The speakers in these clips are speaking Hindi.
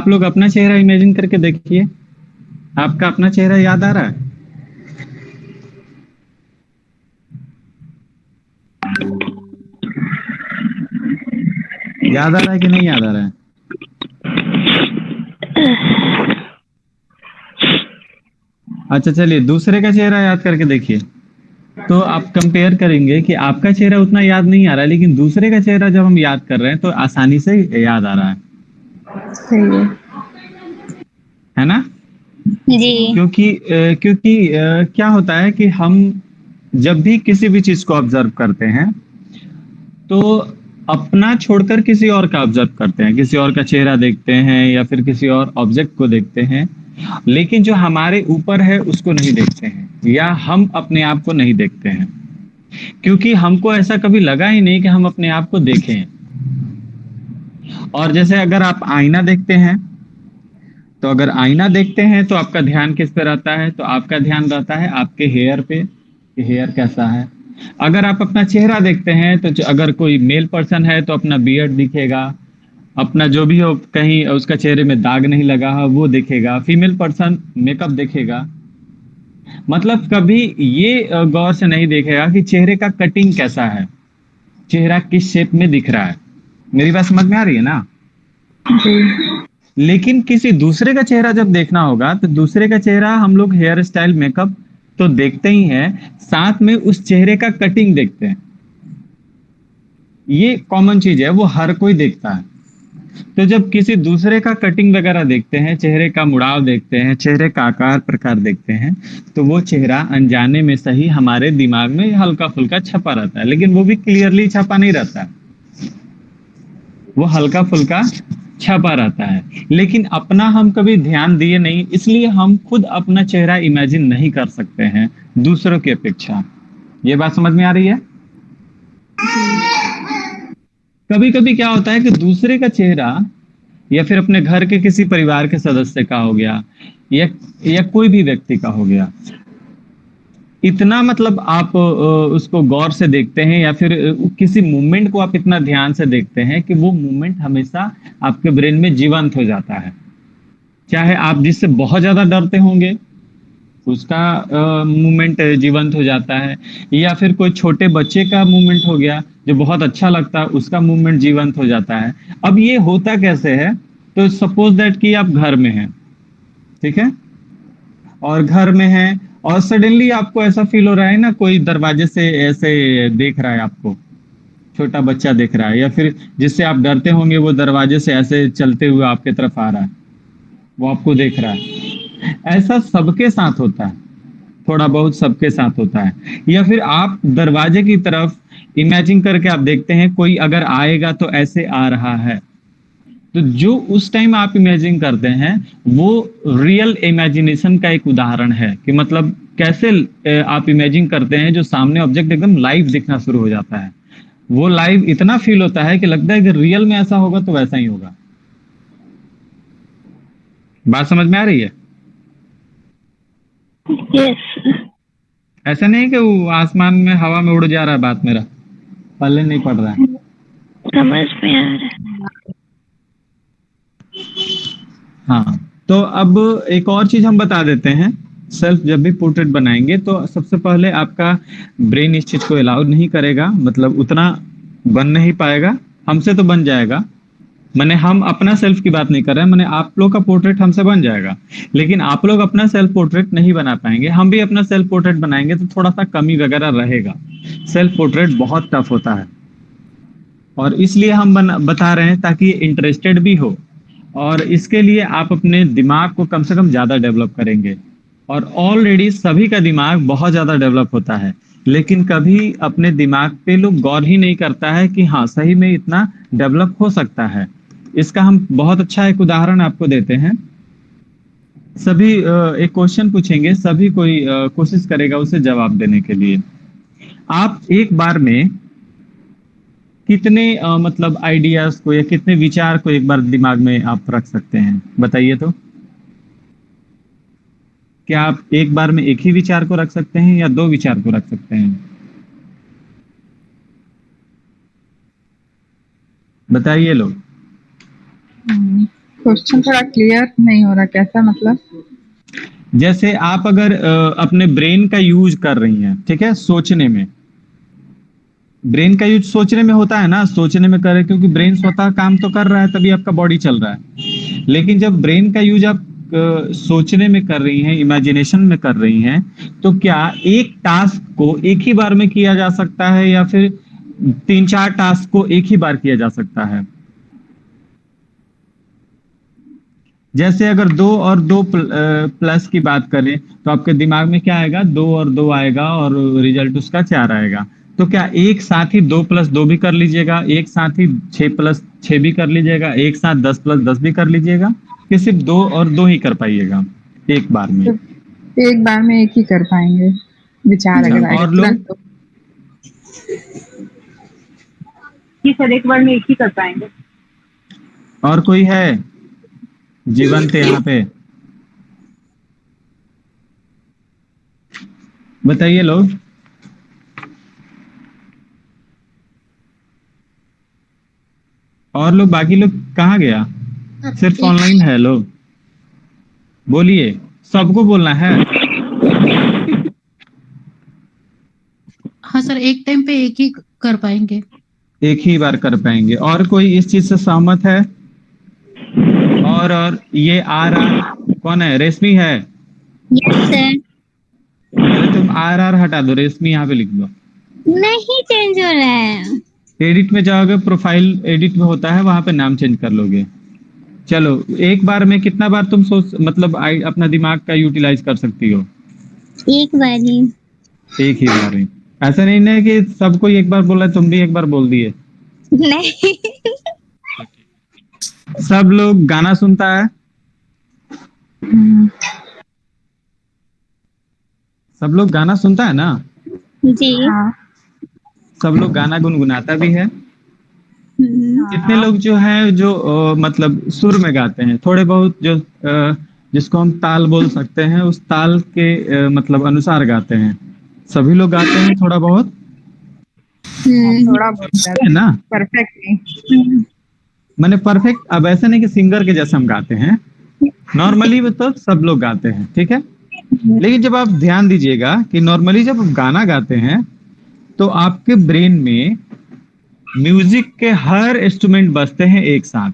आप लोग अपना चेहरा इमेजिन करके देखिए, आपका अपना चेहरा याद आ रहा है? याद आ रहा है कि नहीं याद आ रहा है? अच्छा चलिए, दूसरे का चेहरा याद करके देखिए। तो आप कंपेयर करेंगे कि आपका चेहरा उतना याद नहीं आ रहा है, लेकिन दूसरे का चेहरा जब हम याद कर रहे हैं तो आसानी से याद आ रहा सही है ना? जी। क्योंकि क्या होता है कि हम जब भी किसी भी चीज को ऑब्जर्व करते हैं तो अपना छोड़कर किसी और का ऑब्जर्व करते हैं, किसी और का चेहरा देखते हैं या फिर किसी और ऑब्जेक्ट को देखते हैं, लेकिन जो हमारे ऊपर है उसको नहीं देखते हैं या हम अपने आप को नहीं देखते हैं, क्योंकि हमको ऐसा कभी लगा ही नहीं कि हम अपने आप को देखें। और जैसे अगर आप आईना देखते हैं, तो अगर आईना देखते हैं तो आपका ध्यान किस पे रहता है? तो आपका ध्यान रहता है आपके हेयर पे, कि हेयर कैसा है। अगर आप अपना चेहरा देखते हैं तो अगर कोई मेल पर्सन है तो अपना बियर्ड दिखेगा, अपना जो भी हो, कहीं उसका चेहरे में दाग नहीं लगा है वो दिखेगा। फीमेल पर्सन मेकअप देखेगा। मतलब कभी ये गौर से नहीं देखेगा कि चेहरे का कटिंग कैसा है, चेहरा किस शेप में दिख रहा है। मेरी बात समझ में आ रही है ना? जी। लेकिन किसी दूसरे का चेहरा जब देखना होगा तो दूसरे का चेहरा हम लोग हेयर स्टाइल मेकअप तो देखते ही हैं, साथ में उस चेहरे का कटिंग देखते हैं। ये कॉमन चीज है, वो हर कोई देखता है। तो जब किसी दूसरे का कटिंग वगैरह देखते हैं, चेहरे का मुड़ाव देखते हैं, चेहरे का आकार प्रकार देखते हैं, तो वो चेहरा अनजाने में सही हमारे दिमाग में हल्का फुल्का छपा रहता है, लेकिन वो भी क्लियरली छपा नहीं रहता है, वो हल्का फुल्का छपा रहता है। लेकिन अपना हम कभी ध्यान दिए नहीं, इसलिए हम खुद अपना चेहरा इमेजिन नहीं कर सकते हैं दूसरों की अपेक्षा। ये बात समझ में आ रही है? कभी कभी क्या होता है कि दूसरे का चेहरा या फिर अपने घर के किसी परिवार के सदस्य का हो गया या कोई भी व्यक्ति का हो गया, इतना मतलब आप उसको गौर से देखते हैं या फिर किसी मूवमेंट को आप इतना ध्यान से देखते हैं कि वो मूवमेंट हमेशा आपके ब्रेन में जीवंत हो जाता है। चाहे आप जिससे बहुत ज्यादा डरते होंगे उसका मूवमेंट जीवंत हो जाता है, या फिर कोई छोटे बच्चे का मूवमेंट हो गया जो बहुत अच्छा लगता है उसका मूवमेंट जीवंत हो जाता है। अब ये होता कैसे है? तो सपोज दैट कि आप घर में हैं, ठीक है, और घर में हैं और सडनली आपको ऐसा फील हो रहा है ना, कोई दरवाजे से ऐसे देख रहा है आपको, छोटा बच्चा देख रहा है, या फिर जिससे आप डरते होंगे वो दरवाजे से ऐसे चलते हुए आपके तरफ आ रहा है, वो आपको देख रहा है। ऐसा सबके साथ होता है, थोड़ा बहुत सबके साथ होता है। या फिर आप दरवाजे की तरफ इमेजिन करके आप देखते हैं कोई अगर आएगा तो ऐसे आ रहा है, तो जो उस टाइम आप इमेजिन करते हैं वो रियल इमेजिनेशन का एक उदाहरण है कि मतलब कैसे आप इमेजिन करते हैं जो सामने ऑब्जेक्ट एकदम लाइव दिखना शुरू हो जाता है। वो लाइव इतना फील होता है कि लगता है कि रियल में ऐसा होगा तो वैसा ही होगा। बात समझ में आ रही है? यस। ऐसा नहीं है कि वो आसमान में हवा में उड़ जा रहा है, बात मेरा पल्ले नहीं पड़ रहा है। समझ में आ रहा है। हाँ, तो अब एक और चीज हम बता देते हैं। सेल्फ जब भी पोर्ट्रेट बनाएंगे तो सबसे पहले आपका ब्रेन इस चीज को अलाउ नहीं करेगा, मतलब उतना बन नहीं पाएगा। हमसे तो बन जाएगा, मैंने हम अपना सेल्फ की बात नहीं कर रहे हैं, मैंने आप लोग का पोर्ट्रेट हमसे बन जाएगा, लेकिन आप लोग अपना सेल्फ पोर्ट्रेट नहीं बना पाएंगे। हम भी अपना सेल्फ पोर्ट्रेट बनाएंगे तो थोड़ा सा कमी वगैरह रहेगा। सेल्फ पोर्ट्रेट बहुत टफ होता है, और इसलिए हम बता रहे हैं ताकि इंटरेस्टेड भी हो, और इसके लिए आप अपने दिमाग को कम से कम ज्यादा डेवलप करेंगे। और ऑलरेडी सभी का दिमाग बहुत ज्यादा डेवलप होता है, लेकिन कभी अपने दिमाग पे लोग गौर ही नहीं करता है कि हाँ सही में इतना डेवलप हो सकता है। इसका हम बहुत अच्छा एक उदाहरण आपको देते हैं। सभी एक क्वेश्चन पूछेंगे, सभी कोई कोशिश करेगा उसे जवाब देने के लिए। आप एक बार में कितने मतलब आइडियाज को या कितने विचार को एक बार दिमाग में आप रख सकते हैं, बताइए तो। क्या आप एक बार में एक ही विचार को रख सकते हैं या दो विचार को रख सकते हैं? बताइए लोग। क्वेश्चन थोड़ा क्लियर नहीं हो रहा, कैसा मतलब? जैसे आप अगर अपने ब्रेन का यूज कर रही हैं, ठीक है, सोचने में, ब्रेन का यूज सोचने में होता है ना, सोचने में करे, क्योंकि ब्रेन स्वतः काम तो कर रहा है तभी आपका बॉडी चल रहा है। लेकिन जब ब्रेन का यूज आप सोचने में कर रही हैं, इमेजिनेशन में कर रही हैं, तो क्या एक टास्क को एक ही बार में किया जा सकता है या फिर 3-4 टास्क को एक ही बार किया जा सकता है? जैसे अगर 2 और 2 प्लस की बात करें तो आपके दिमाग में क्या आएगा? 2 और 2 आएगा और रिजल्ट उसका 4 आएगा। तो क्या एक साथ ही 2 प्लस 2 भी कर लीजिएगा, एक साथ ही 6 प्लस 6 भी कर लीजिएगा, एक साथ 10 प्लस 10 भी कर लीजिएगा, कि सिर्फ 2 और 2 ही कर पाइएगा एक बार में? तो एक बार में एक ही कर पाएंगे, विचार अच्छा, अगर आएगा और लोग? तुरंत तो। जी सर, एक बार में एक ही कर पाएंगे। और कोई है जीवंत यहाँ पे? बताइए लोग। और लोग, बाकी लोग कहाँ गया? सिर्फ ऑनलाइन है लोग? बोलिए, सबको बोलना है। हाँ सर, एक टाइम पे एक ही कर पाएंगे। एक ही बार कर पाएंगे। और कोई इस चीज से सहमत है? और ये आर कौन है? रेशमी है? Yes sir. अरे तुम आर हटा दो, रेशमी यहाँ पे लिख दो। नहीं चेंज हो रहा है। एडिट में जाओगे, प्रोफाइल एडिट में होता है, वहां पे नाम चेंज कर लोगे। चलो, एक बार में कितना बार तुम सोच, मतलब अपना दिमाग का यूटिलाइज कर सकती हो? एक बार ही। एक ही बार ही? ऐसा नहीं ना कि सबको एक बार बोला, तुम भी एक बार बोल दिए। नहीं। सब लोग गाना सुनता है? सब लोग गाना सुनता है ना? जी। हाँ। सब लोग गाना गुनगुनाता भी है? हम्म। कितने लोग जो है जो मतलब सुर में गाते हैं, थोड़े बहुत, जो जिसको हम ताल बोल सकते हैं, उस ताल के मतलब अनुसार गाते हैं? सभी लोग गाते हैं थोड़ा बहुत? थोड़ा बहुत है ना? परफेक्ट नहीं। मैंने परफेक्ट, अब ऐसा नहीं कि सिंगर के जैसे हम गाते हैं, नॉर्मली तो सब लोग गाते हैं, ठीक है। लेकिन जब आप ध्यान दीजिएगा कि नॉर्मली जब आप गाना गाते हैं तो आपके ब्रेन में म्यूजिक के हर इंस्ट्रूमेंट बजते हैं एक साथ,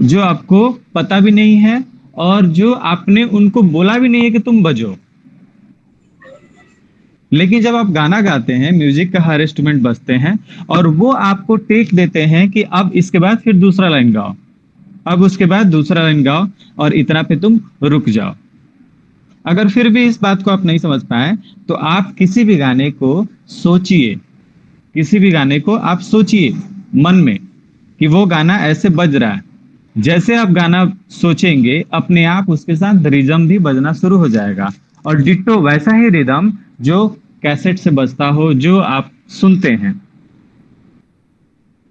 जो आपको पता भी नहीं है और जो आपने उनको बोला भी नहीं है कि तुम बजो। लेकिन जब आप गाना गाते हैं, म्यूजिक का हर इंस्ट्रूमेंट बजते हैं और वो आपको टेक देते हैं कि अब इसके बाद फिर दूसरा लाइन गाओ, अब उसके बाद दूसरा लाइन गाओ, और इतना पे तुम रुक जाओ। अगर फिर भी इस बात को आप नहीं समझ पाए तो आप किसी भी गाने को सोचिए, किसी भी गाने को आप सोचिए मन में कि वो गाना ऐसे बज रहा है। जैसे आप गाना सोचेंगे, अपने आप उसके साथ रिदम भी बजना शुरू हो जाएगा, और डिट्टो वैसा ही रिदम जो कैसेट से बजता हो, जो आप सुनते हैं,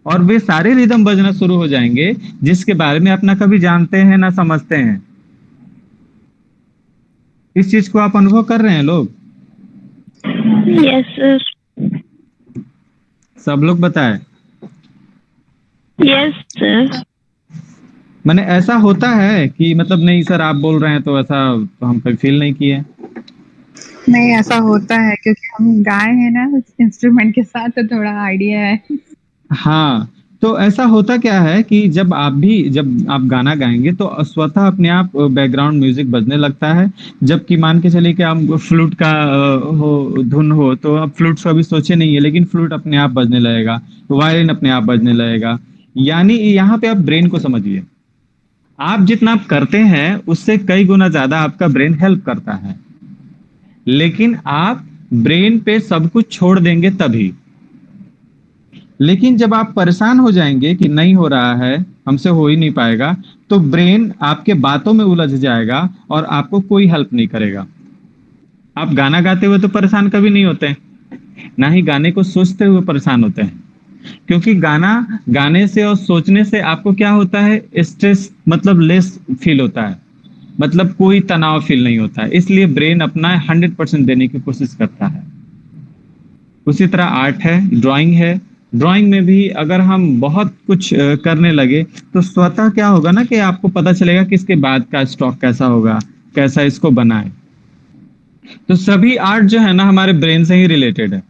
और वे सारे रिदम बजना शुरू हो जाएंगे जिसके बारे में आप ना कभी जानते हैं ना समझते हैं। इस चीज को आप अनुभव कर रहे हैं लोग? Yes sir. सब लोग बताएं। Yes sir. मैंने ऐसा होता है कि मतलब नहीं सर आप बोल रहे हैं तो ऐसा तो हम कभी फील नहीं किए। नहीं, ऐसा होता है क्योंकि हम गाए हैं ना इंस्ट्रूमेंट के साथ, तो थोड़ा आइडिया है। हाँ, तो ऐसा होता क्या है कि जब आप गाना गाएंगे तो स्वतः अपने आप बैकग्राउंड म्यूजिक बजने लगता है। जबकि मान के चलिए कि आप फ्लूट का हो धुन हो, तो आप फ्लूट को अभी सोचे नहीं है, लेकिन फ्लूट अपने आप बजने लगेगा, वायलिन अपने आप बजने लगेगा। यानी यहाँ पे आप ब्रेन को समझिए, आप जितना आप करते हैं उससे कई गुना ज्यादा आपका ब्रेन हेल्प करता है, लेकिन आप ब्रेन पे सब कुछ छोड़ देंगे तभी। लेकिन जब आप परेशान हो जाएंगे कि नहीं हो रहा है, हमसे हो ही नहीं पाएगा, तो ब्रेन आपके बातों में उलझ जाएगा और आपको कोई हेल्प नहीं करेगा। आप गाना गाते हुए तो परेशान कभी नहीं होते, ना ही गाने को सोचते हुए परेशान होते हैं, क्योंकि गाना गाने से और सोचने से आपको क्या होता है, स्ट्रेस मतलब लेस फील होता है, मतलब कोई तनाव फील नहीं होता है। इसलिए ब्रेन अपना 100% देने की कोशिश करता है। उसी तरह आर्ट है, ड्राइंग है, ड्राइंग में भी अगर हम बहुत कुछ करने लगे तो स्वतः क्या होगा ना कि आपको पता चलेगा कि इसके बाद का स्टॉक कैसा होगा, कैसा इसको बनाए। तो सभी आर्ट जो है ना हमारे ब्रेन से ही रिलेटेड है।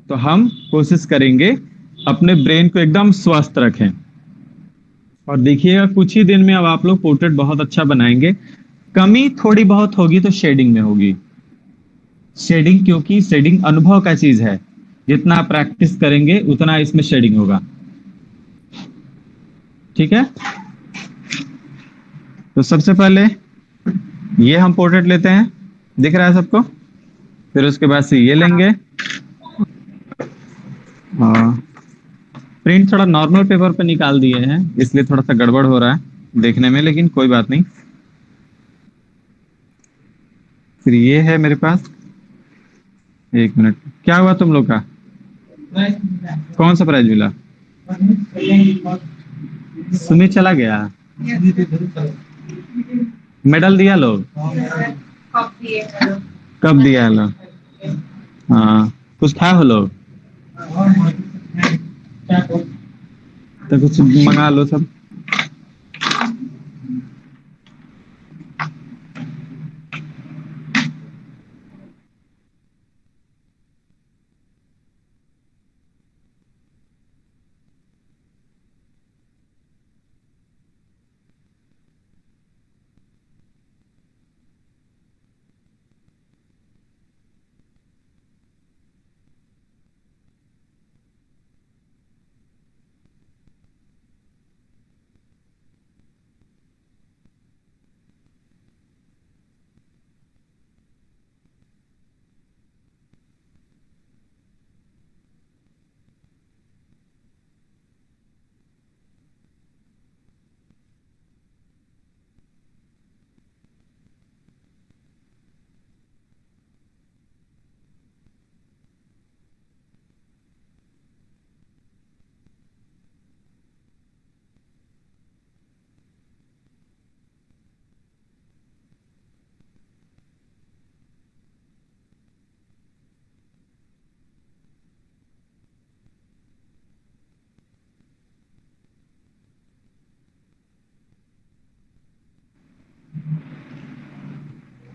तो हम कोशिश करेंगे अपने ब्रेन को एकदम स्वस्थ रखें। और देखिएगा कुछ ही दिन में अब आप लोग पोर्ट्रेट बहुत अच्छा बनाएंगे। कमी थोड़ी बहुत होगी तो शेडिंग में होगी। शेडिंग, क्योंकि शेडिंग अनुभव का चीज है। जितना आप प्रैक्टिस करेंगे उतना इसमें शेडिंग होगा। ठीक है, तो सबसे पहले ये हम पोर्ट्रेट लेते हैं, दिख रहा है सबको। फिर उसके बाद से ये लेंगे। प्रिंट थोड़ा नॉर्मल पेपर पे निकाल दिए हैं, इसलिए थोड़ा सा गड़बड़ हो रहा है देखने में, लेकिन कोई बात नहीं। फिर ये है मेरे पास। एक मिनट, क्या हुआ तुम लोग का? कौन सा प्राइज मिला? सुमित चला गया, मेडल दिया लोग? कब दिया लोग? हाँ, कुछ खाए हो लोग? तो कुछ मंगा लो सब।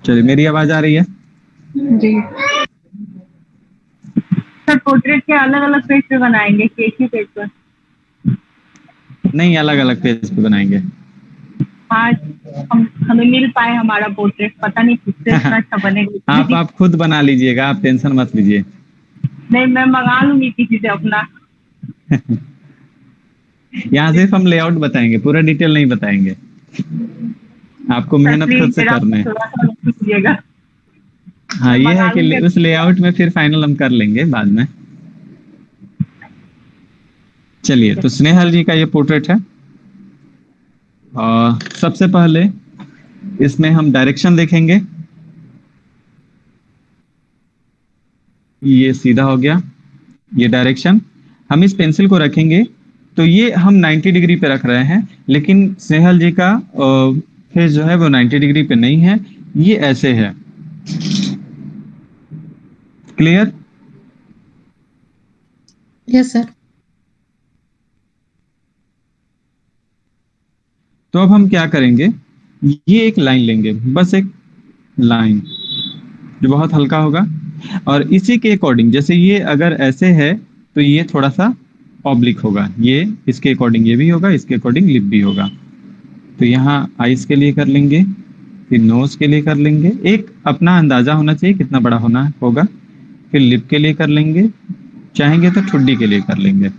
चलिए, मेरी आवाज आ रही है? जी। सर पोर्ट्रेट के अलग अलग पेज पे बनाएंगे कि एक ही पेज पर? नहीं, अलग अलग पेज पे बनाएंगे। हाँ, हमें मिल पाए हमारा पोर्ट्रेट, पता नहीं किससे इतना अच्छा बनेगा। आप खुद बना लीजिएगा, आप टेंशन मत लीजिए। नहीं, मैं मंगा लूंगी किसी से अपना। यहाँ सिर्फ हम लेआउट बताएंगे, पूरा डिटेल नहीं बताएंगे। आपको मेहनत खुद से करना है। थोड़ा सा कीजिएगा। हाँ, ये है कि उस लेआउट में फिर फाइनल हम कर लेंगे बाद में। चलिए, तो स्नेहल जी का ये पोर्ट्रेट है। और सबसे पहले इसमें हम डायरेक्शन देखेंगे। ये सीधा हो गया, ये डायरेक्शन। हम इस पेंसिल को रखेंगे तो ये हम 90 डिग्री पे रख रहे हैं, लेकिन स्नेहल जी का फेस जो है वो 90 डिग्री पे नहीं है, ये ऐसे है। क्लियर? Yes sir. तो अब हम क्या करेंगे, ये एक लाइन लेंगे, बस एक लाइन जो बहुत हल्का होगा। और इसी के अकॉर्डिंग, जैसे ये अगर ऐसे है तो ये थोड़ा सा ऑब्लिक होगा, ये इसके अकॉर्डिंग ये भी होगा, इसके अकॉर्डिंग लिप भी होगा। तो यहाँ आइस के लिए कर लेंगे, फिर नोज के लिए कर लेंगे। एक अपना अंदाजा होना चाहिए कितना बड़ा होना होगा। फिर लिप के लिए कर लेंगे, चाहेंगे तो ठुड्डी के लिए कर लेंगे।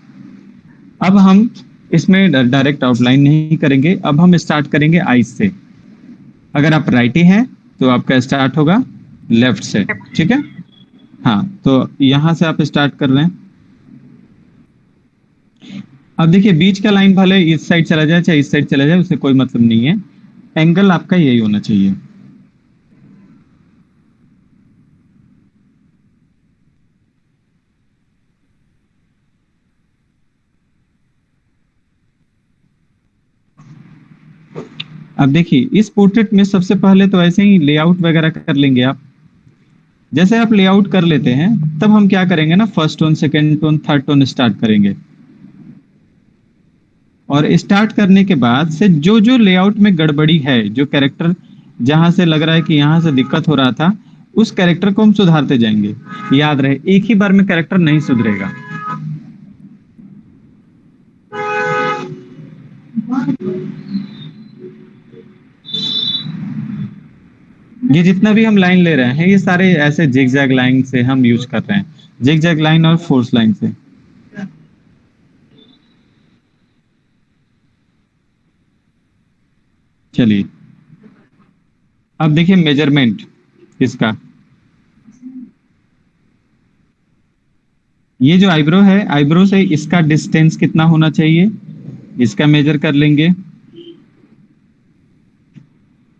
अब हम इसमें डायरेक्ट आउटलाइन नहीं करेंगे, अब हम स्टार्ट करेंगे आइस से। अगर आप राइटी हैं तो आपका स्टार्ट होगा लेफ्ट से, ठीक है? हाँ, तो यहाँ से आप स्टार्ट कर रहे हैं। अब देखिए, बीच का लाइन भले इस साइड चला जाए चाहे इस साइड चला जाए, उससे कोई मतलब नहीं है, एंगल आपका यही होना चाहिए। अब देखिए, इस पोर्ट्रेट में सबसे पहले तो ऐसे ही लेआउट वगैरह कर लेंगे आप। जैसे आप लेआउट कर लेते हैं तब हम क्या करेंगे ना, first tone, second tone, third tone start करेंगे। और स्टार्ट करने के बाद से जो जो लेआउट में गड़बड़ी है, जो कैरेक्टर जहां से लग रहा है कि यहां से दिक्कत हो रहा था, उस कैरेक्टर को हम सुधारते जाएंगे। याद रहे, एक ही बार में कैरेक्टर नहीं सुधरेगा। ये जितना भी हम लाइन ले रहे हैं, ये सारे ऐसे जिगजैग लाइन से हम यूज कर रहे हैं, जिगजैग लाइन और फोर्स लाइन से। चलिए अब देखिए मेजरमेंट इसका। ये जो आईब्रो है, आईब्रो से इसका डिस्टेंस कितना होना चाहिए, इसका मेजर कर लेंगे।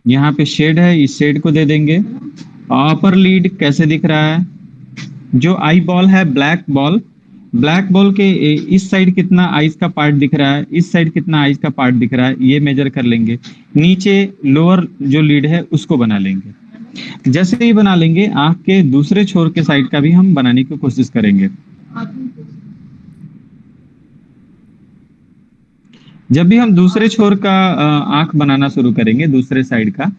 यहाँ पे शेड है, इस शेड को दे देंगे। अपर लीड कैसे दिख रहा है, जो आई बॉल है, ब्लैक बॉल, ब्लैक बॉल के इस साइड कितना आइज का पार्ट दिख रहा है, इस साइड कितना आइज का पार्ट दिख रहा है, ये मेजर कर लेंगे। नीचे लोअर जो लीड है उसको बना लेंगे। जैसे ही बना लेंगे, आंख के दूसरे छोर के साइड का भी हम बनाने की कोशिश करेंगे। जब भी हम दूसरे छोर का आंख बनाना शुरू करेंगे, दूसरे साइड का,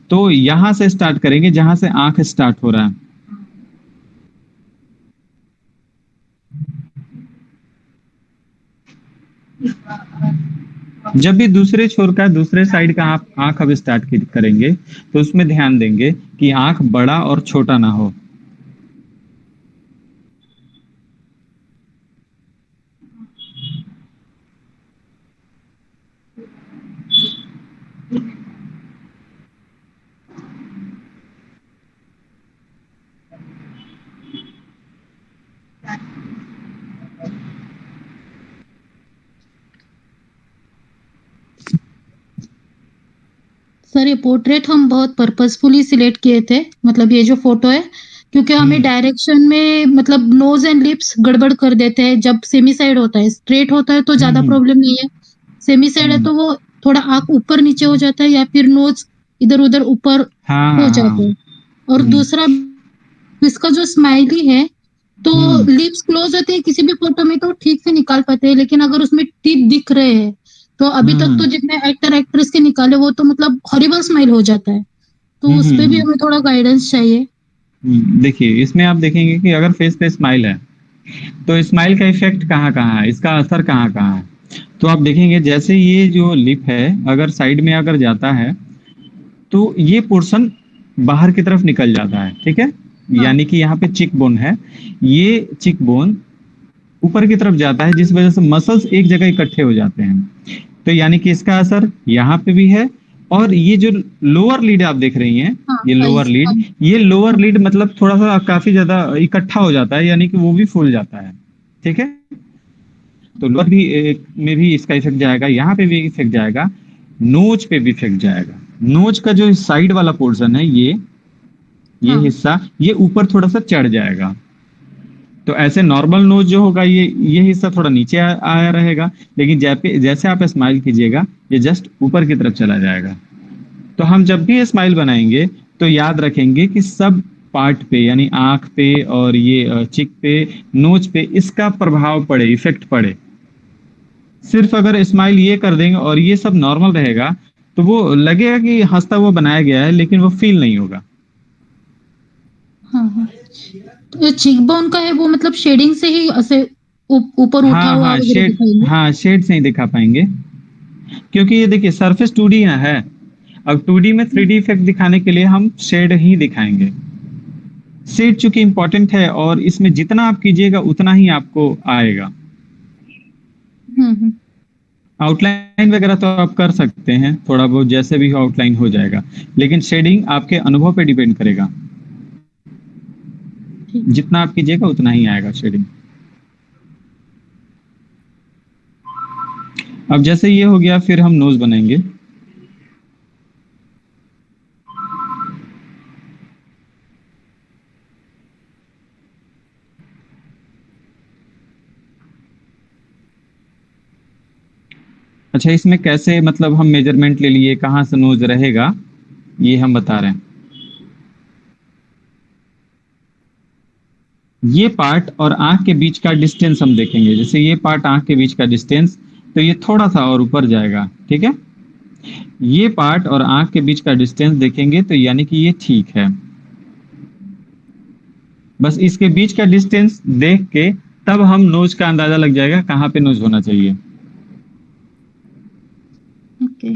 तो यहां से स्टार्ट करेंगे जहां से आंख स्टार्ट हो रहा है। जब भी दूसरे छोर का, दूसरे साइड का आप आंख अब स्टार्ट करेंगे, तो उसमें ध्यान देंगे कि आंख बड़ा और छोटा ना हो। सर ये पोर्ट्रेट हम बहुत पर्पसफुली सिलेक्ट किए थे, मतलब ये जो फोटो है, क्योंकि हमें डायरेक्शन में मतलब नोज एंड लिप्स गड़बड़ कर देते हैं। जब सेमी साइड होता है, स्ट्रेट होता है तो ज्यादा प्रॉब्लम नहीं है, सेमी साइड है तो वो थोड़ा आंख ऊपर नीचे हो जाता है या फिर नोज इधर उधर ऊपर हो जाता है। और दूसरा इसका जो स्माइली है, तो लिप्स क्लोज होते हैं किसी भी फोटो में तो ठीक से निकाल पाते हैं, लेकिन अगर उसमें टीथ दिख रहे हैं तो अभी तक तो जितने एक्टर एक्ट्रेस के निकाले वो तो मतलब हॉरिबल स्माइल हो जाता है, तो उस पे भी हमें थोड़ा गाइडेंस चाहिए। देखिए इसमें आप देखेंगे कि अगर फेस पे स्माइल है तो स्माइल का इफेक्ट कहाँ कहाँ है, इसका असर कहाँ कहाँ है। तो आप देखेंगे जैसे ये जो लिप है अगर साइड में अगर जाता है तो ये पोर्शन बाहर की तरफ निकल जाता है, ठीक है। यानी कि यहाँ पे चिक बोन है, ये चिक बोन ऊपर की तरफ जाता है, जिस वजह से मसल्स एक जगह इकट्ठे हो जाते हैं। तो यानी कि इसका असर यहाँ पे भी है। और ये जो लोअर लीड आप देख रही हैं, ये लोअर लीड, ये लोअर लीड मतलब थोड़ा सा काफी ज्यादा इकट्ठा हो जाता है, यानी कि वो भी फूल जाता है, ठीक है। तो लोअर भी में भी इसका इफेक्ट जाएगा, यहाँ पे भी इफेक्ट जाएगा, नोज पे भी इफेक्ट जाएगा। नोज का जो साइड वाला पोर्शन है, ये हिस्सा, ये ऊपर थोड़ा सा चढ़ जाएगा। तो ऐसे नॉर्मल नोज जो होगा ये हिस्सा थोड़ा नीचे आया रहेगा, लेकिन जैसे आप स्माइल कीजिएगा ये जस्ट ऊपर की तरफ चला जाएगा। तो हम जब भी स्माइल बनाएंगे तो याद रखेंगे कि सब पार्ट पे, यानी आंख पे और ये चिक पे, नोज पे इसका प्रभाव पड़े, इफेक्ट पड़े। सिर्फ अगर स्माइल ये कर देंगे और ये सब नॉर्मल रहेगा तो वो लगेगा कि हंसता हुआ बनाया गया है, लेकिन वो फील नहीं होगा। हाँ। तो चीक बोन का है वो मतलब शेडिंग से ही ऐसे ऊपर उठा हुआ शेड से ही दिखा पाएंगे, क्योंकि ये देखिए सरफेस 2D है। अब 2D में 3D इफेक्ट दिखाने के लिए हम शेड ही दिखाएंगे। शेड चूंकि इंपॉर्टेंट है और इसमें जितना आप कीजिएगा उतना ही आपको आएगा। आउटलाइन वगैरह तो आप कर सकते हैं, थोड़ा बहुत जैसे भी आउटलाइन हो जाएगा, लेकिन शेडिंग आपके अनुभव पे डिपेंड करेगा। जितना आप कीजिएगा उतना ही आएगा शेडिंग। अब जैसे ये हो गया, फिर हम नोज बनाएंगे। अच्छा, इसमें कैसे मतलब हम मेजरमेंट ले लिए, कहाँ से नोज रहेगा, ये हम बता रहे हैं। ये पार्ट और आंख के बीच का डिस्टेंस हम देखेंगे। जैसे ये पार्ट आंख के बीच का डिस्टेंस, तो ये थोड़ा सा और ऊपर जाएगा, ठीक है। ये पार्ट और आंख के बीच का डिस्टेंस देखेंगे तो यानी कि ये ठीक है। बस इसके बीच का डिस्टेंस देख के तब हम नोज का अंदाजा लग जाएगा कहाँ पे नोज होना चाहिए। ओके।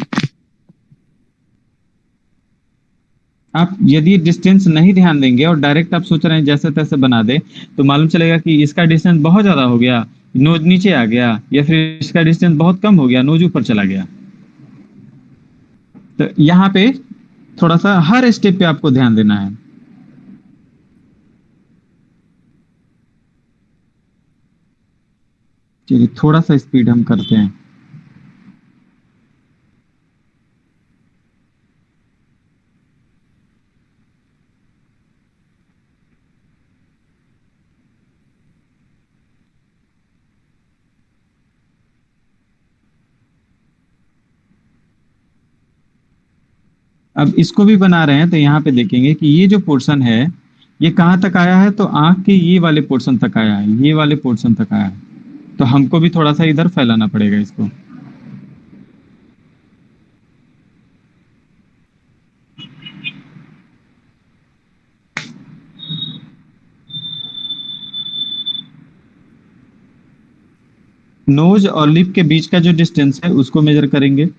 आप यदि डिस्टेंस नहीं ध्यान देंगे और डायरेक्ट आप सोच रहे हैं जैसे तैसे बना दे, तो मालूम चलेगा कि इसका डिस्टेंस बहुत ज्यादा हो गया, नोज नीचे आ गया, या फिर इसका डिस्टेंस बहुत कम हो गया, नोज ऊपर चला गया। तो यहाँ पे थोड़ा सा हर स्टेप पे आपको ध्यान देना है। चलिए थोड़ा सा स्पीड हम करते हैं। अब इसको भी बना रहे हैं तो यहाँ पे देखेंगे कि ये जो पोर्शन है ये कहाँ तक आया है, तो आंख के ये वाले पोर्शन तक आया है, ये वाले पोर्शन तक आया है। तो हमको भी थोड़ा सा इधर फैलाना पड़ेगा इसको। नोज और लिप के बीच का जो डिस्टेंस है उसको मेजर करेंगे।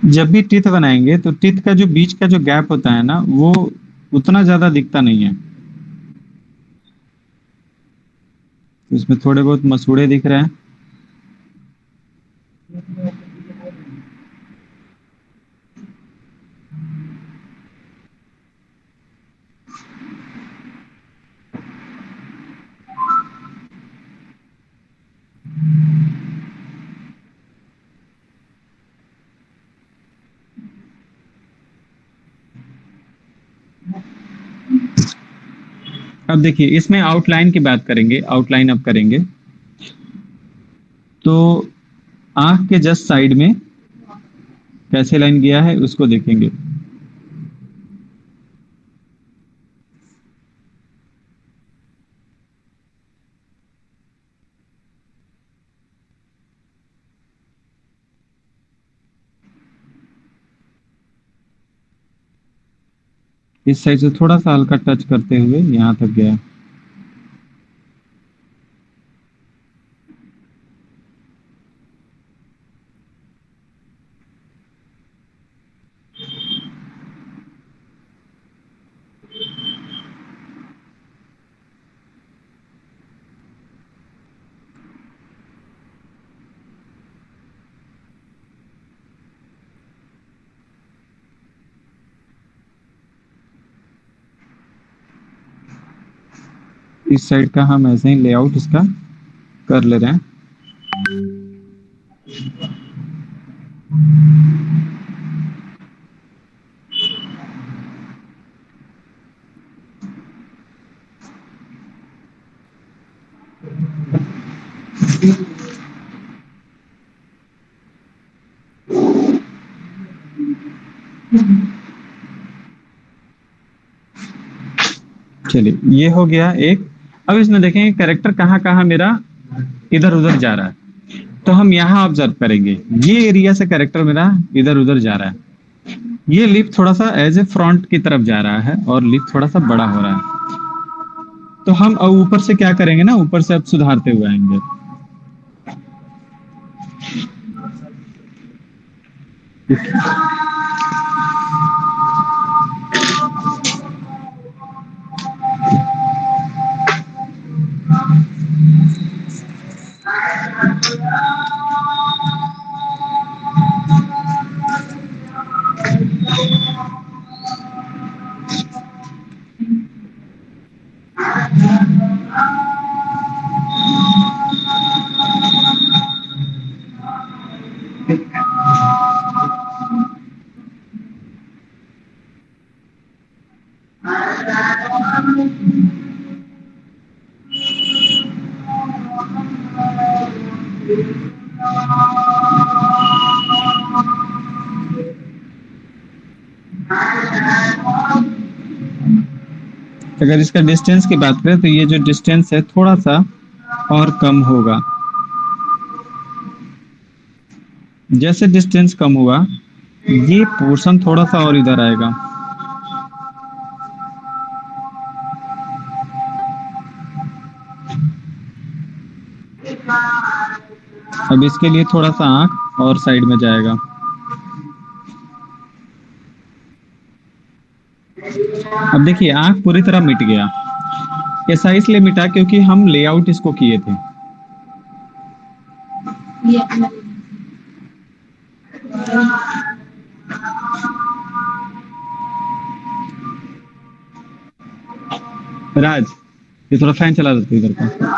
जब भी टीथ बनाएंगे तो टीथ का जो बीच का जो गैप होता है ना, वो उतना ज्यादा दिखता नहीं है। तो इसमें थोड़े बहुत मसूड़े दिख रहे हैं। अब देखिए इसमें आउटलाइन की बात करेंगे, आउटलाइन अब करेंगे। तो आंख के जस्ट साइड में कैसे लाइन गया है उसको देखेंगे। इस साइड से थोड़ा सा हल्का टच करते हुए यहाँ तक गया। इस साइड का हम ऐसे ही लेआउट इसका कर ले रहे हैं। चलिए ये हो गया एक। अब इसमें देखेंगे कैरेक्टर कहाँ कहाँ मेरा इधर उधर जा रहा है। तो हम यहाँ ऑब्जर्व करेंगे, ये एरिया से कैरेक्टर मेरा इधर उधर जा रहा है। ये लिप थोड़ा सा एज ए फ्रंट की तरफ जा रहा है और लिप थोड़ा सा बड़ा हो रहा है। तो हम अब ऊपर से क्या करेंगे ना, ऊपर से अब सुधारते हुए आएंगे। अगर इसका डिस्टेंस की बात करें तो ये जो डिस्टेंस है थोड़ा सा और कम होगा। जैसे डिस्टेंस कम हुआ ये पोर्शन थोड़ा सा और इधर आएगा। अब इसके लिए थोड़ा सा आंख और साइड में जाएगा। अब देखिए आंख पूरी तरह मिट गया। ऐसा इसलिए मिटा क्योंकि हम लेआउट इसको किए थे। राज ये थोड़ा फैन चला देते इधर का।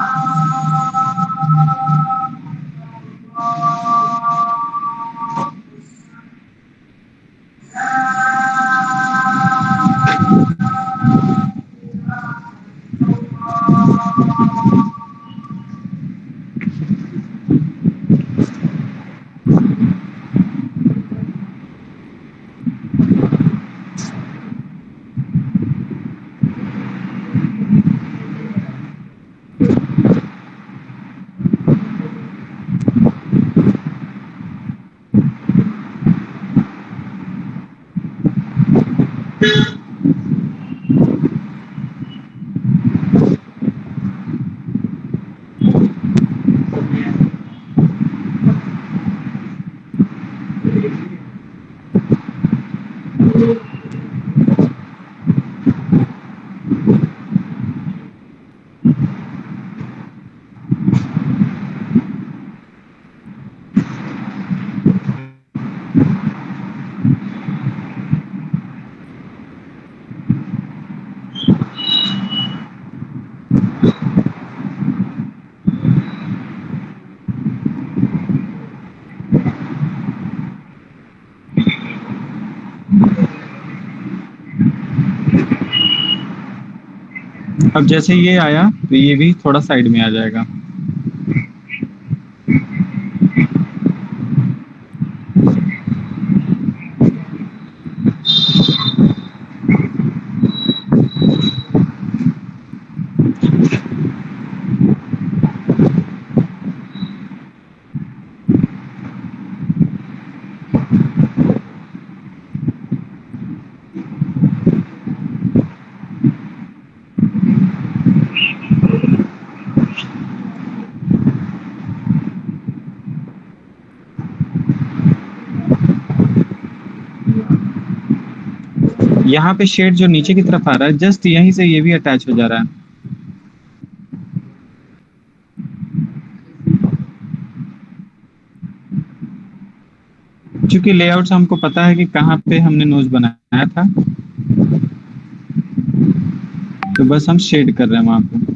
अब जैसे ये आया तो ये भी थोड़ा साइड में आ जाएगा। यहाँ पे शेड जो नीचे की तरफ आ रहा है जस्ट यहीं से ये भी अटैच हो जा रहा है। क्योंकि लेआउट से हमको पता है कि कहाँ पे हमने नोज बनाया था, तो बस हम शेड कर रहे हैं वहां पे।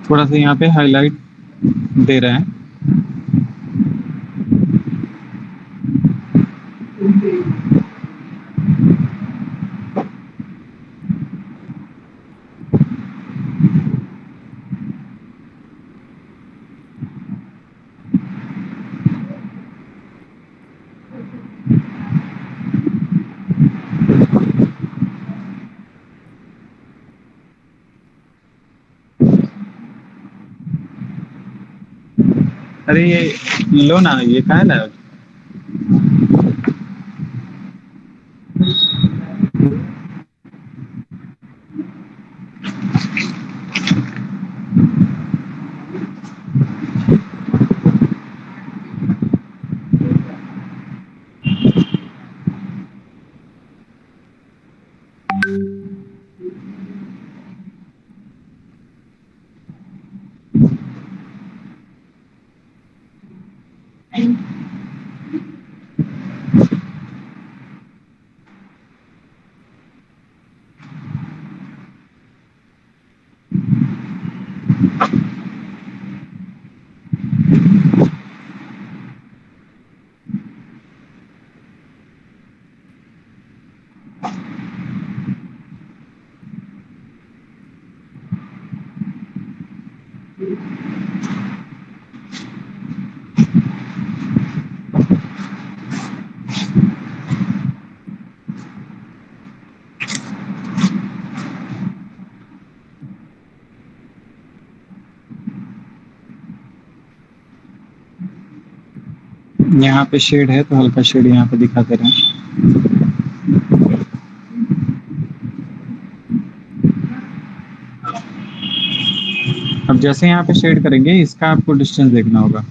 थोड़ा सा यहाँ पे हाईलाइट दे रहे हैं। अरे ये लो ना, ये कहा है ना। यहाँ पे शेड है तो हल्का शेड यहाँ पे दिखाते रहे। अब जैसे यहाँ पे शेड करेंगे, इसका आपको डिस्टेंस देखना होगा।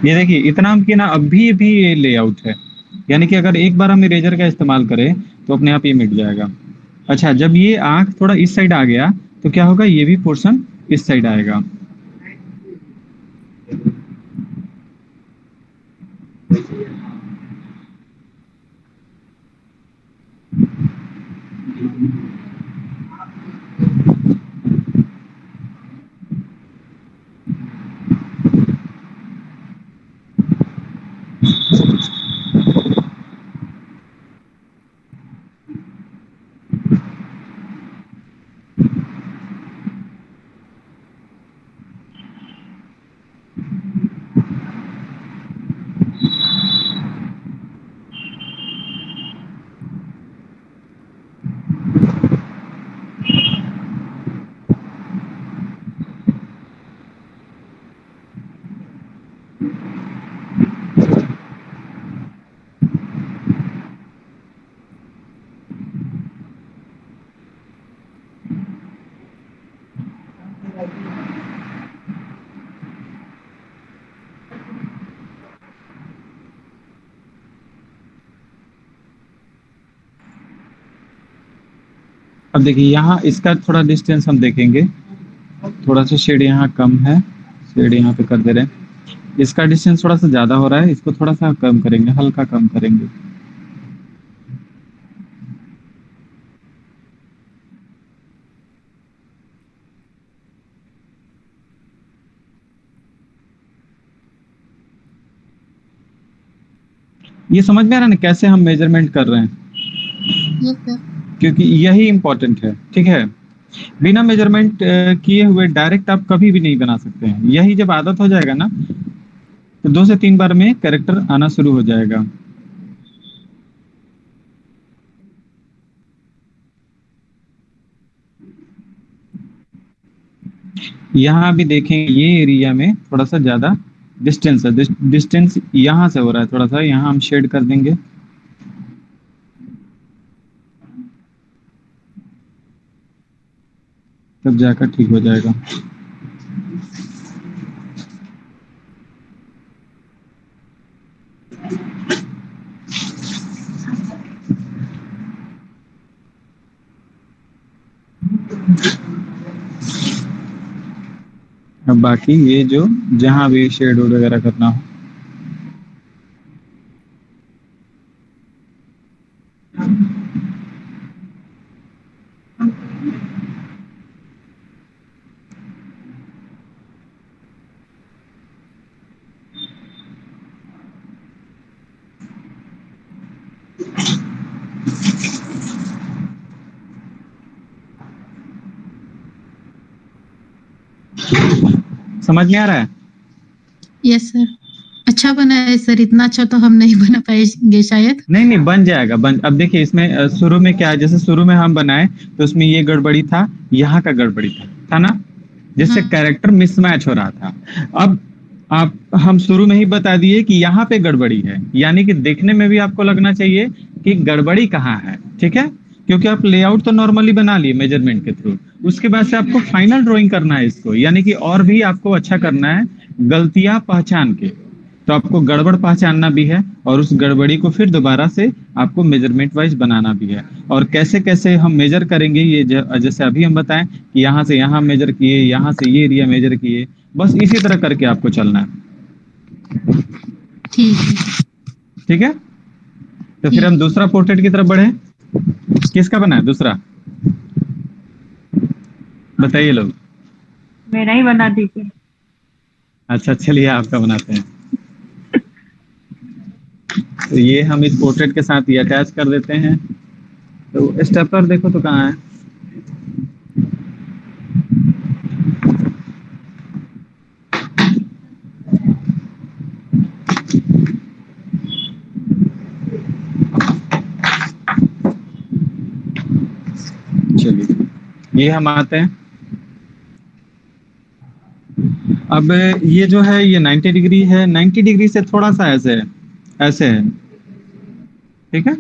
ये देखिए इतना हम किया ना, अभी भी ये लेआउट है, यानी कि अगर एक बार हम इरेजर का इस्तेमाल करें तो अपने आप ये मिट जाएगा। अच्छा, जब ये आंख थोड़ा इस साइड आ गया तो क्या होगा, ये भी पोर्शन इस साइड आएगा। अब देखिए यहाँ इसका थोड़ा डिस्टेंस हम देखेंगे, थोड़ा सा शेड यहाँ कम है, शेड यहाँ पे कर दे रहे हैं। इसका डिस्टेंस थोड़ा सा ज्यादा हो रहा है, इसको थोड़ा सा कम करेंगे, हल्का कम करेंगे। ये समझ में आ रहा है ना कैसे हम मेजरमेंट कर रहे हैं, यस सर। क्योंकि यही इंपॉर्टेंट है। ठीक है, बिना मेजरमेंट किए हुए डायरेक्ट आप कभी भी नहीं बना सकते हैं। यही जब आदत हो जाएगा ना तो 2 से 3 बार में कैरेक्टर आना शुरू हो जाएगा। यहाँ भी देखें, ये एरिया में थोड़ा सा ज्यादा डिस्टेंस है, डिस्टेंस यहाँ से हो रहा है थोड़ा सा, यहाँ हम शेड कर देंगे। तब जाकर ठीक हो जाएगा। अब बाकी ये जो जहां भी शेड वगैरह करना हो, समझ में आ रहा है? यस सर, अच्छा बना है सर, इतना अच्छा तो हम नहीं बना पाएंगे शायद। नहीं नहीं, बन जाएगा। अब देखिए इसमें शुरू में क्या है, जैसे शुरू में हम बनाए तो उसमें ये गड़बड़ी था, यहाँ का गड़बड़ी था ना, जिससे हाँ। कैरेक्टर मिसमैच हो रहा था। अब आप हम शुरू में ही बता दिए कि यहाँ पे गड़बड़ी है, यानी कि देखने में भी आपको लगना चाहिए कि गड़बड़ी कहाँ है, ठीक है? क्योंकि आप लेआउट तो नॉर्मली बना लिए मेजरमेंट के थ्रू, उसके बाद से आपको फाइनल ड्राइंग करना है इसको, यानी कि और भी आपको अच्छा करना है गलतियां पहचान के। तो आपको गड़बड़ पहचानना भी है और उस गड़बड़ी को फिर दोबारा से आपको मेजरमेंट वाइज बनाना भी है। और कैसे कैसे हम मेजर करेंगे ये जैसे अभी हम बताएं कि यहाँ से यहाँ मेजर किए, यहाँ से ये एरिया मेजर किए, बस इसी तरह करके आपको चलना है। ठीक है। ठीक है, तो फिर हम दूसरा पोर्ट्रेट की तरफ बढ़े। किसका बना है दूसरा, बताइए लोग। मेरा ही बना दीजिए। अच्छा चलिए आपका बनाते हैं। तो ये हम इस पोर्ट्रेट के साथ ये अटैच कर देते हैं। तो स्टेपलर देखो तो कहाँ है? चलिए ये हम आते हैं। अब ये जो है ये 90 डिग्री है, 90 डिग्री से थोड़ा सा ऐसे है, ऐसे है, ठीक है?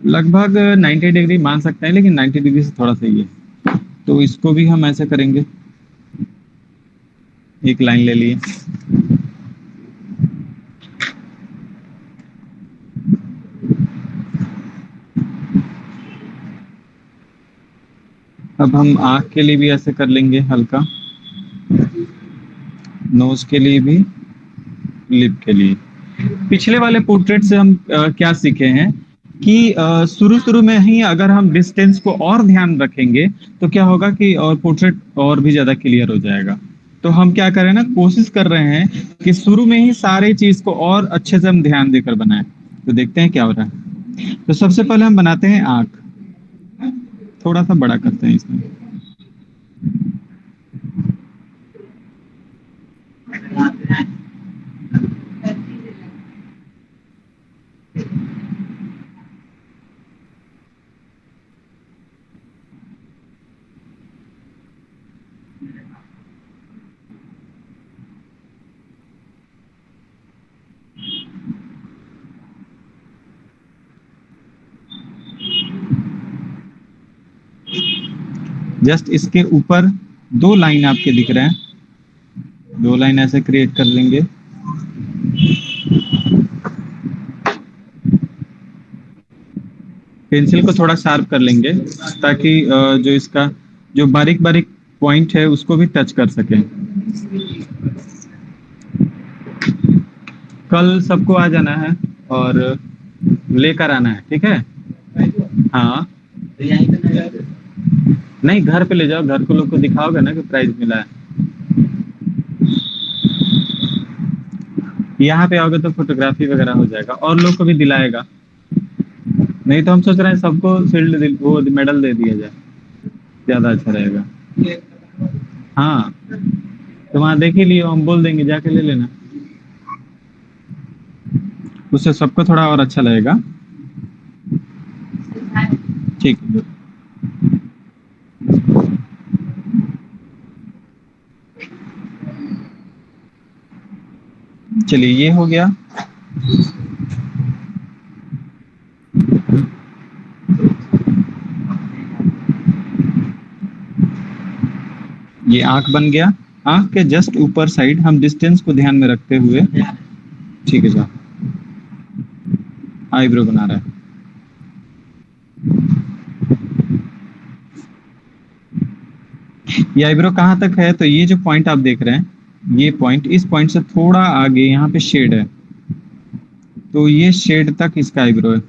लगभग 90 डिग्री मान सकते हैं, लेकिन 90 डिग्री से थोड़ा सा ही है। तो इसको भी हम ऐसे करेंगे, एक लाइन ले लिए। अब हम आँख के लिए भी ऐसे कर लेंगे हल्का, नोज के लिए भी, लिप के लिए। पिछले वाले पोर्ट्रेट से हम क्या सीखे हैं कि शुरू शुरू में ही अगर हम डिस्टेंस को और ध्यान रखेंगे तो क्या होगा कि और पोर्ट्रेट और भी ज्यादा क्लियर हो जाएगा। तो हम क्या करें ना, कोशिश कर रहे हैं कि शुरू में ही सारे चीज को और अच्छे से हम ध्यान देकर बनाएं। तो देखते हैं क्या हो रहा है। तो सबसे पहले हम बनाते हैं आँख, थोड़ा सा बड़ा करते हैं इसमें। जस्ट इसके ऊपर 2 लाइन आपके दिख रहे हैं, 2 लाइन ऐसे क्रिएट कर लेंगे। पेंसिल को थोड़ा शार्प कर लेंगे ताकि जो इसका जो बारीक बारीक पॉइंट है उसको भी टच कर सकें। कल सबको आ जाना है और लेकर आना है, ठीक है? हाँ नहीं, घर पे ले जाओ, घर को लोग को दिखाओगे ना कि प्राइज मिला है। यहाँ पे आओगे तो फोटोग्राफी वगैरह हो जाएगा और लोग को भी दिलाएगा। नहीं तो हम सोच रहे हैं सबको शील्ड वो मेडल दे दिया जाए, ज्यादा अच्छा रहेगा। हाँ तो वहाँ देख ही लियो, हम बोल देंगे जाके ले लेना, उससे सबको थोड़ा और अच्छा लगेगा। ठीक है, चलिए ये हो गया। ये आंख बन गया। आंख के जस्ट ऊपर साइड हम डिस्टेंस को ध्यान में रखते हुए, ठीक है साहब, आईब्रो बना रहा है। ये आईब्रो कहाँ तक है? तो ये जो पॉइंट आप देख रहे हैं, ये पॉइंट, इस पॉइंट से थोड़ा आगे यहाँ पे शेड है, तो ये शेड तक इसका आईब्रो है।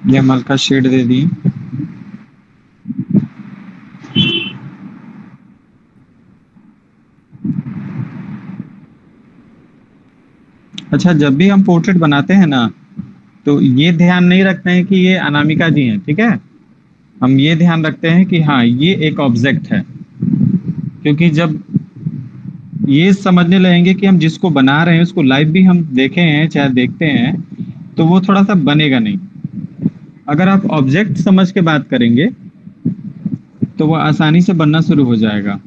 ये हम हल्का शेड दे दिए। अच्छा, जब भी हम पोर्ट्रेट बनाते हैं ना, तो ये ध्यान नहीं रखते हैं कि ये अनामिका जी हैं, ठीक है। हम ये ध्यान रखते हैं कि हाँ, ये एक ऑब्जेक्ट है, क्योंकि जब ये समझने लगेंगे कि हम जिसको बना रहे हैं उसको लाइव भी हम देखे हैं चाहे देखते हैं, तो वो थोड़ा सा बनेगा नहीं। अगर आप ऑब्जेक्ट समझ के बात करेंगे तो वो आसानी से बनना शुरू हो जाएगा।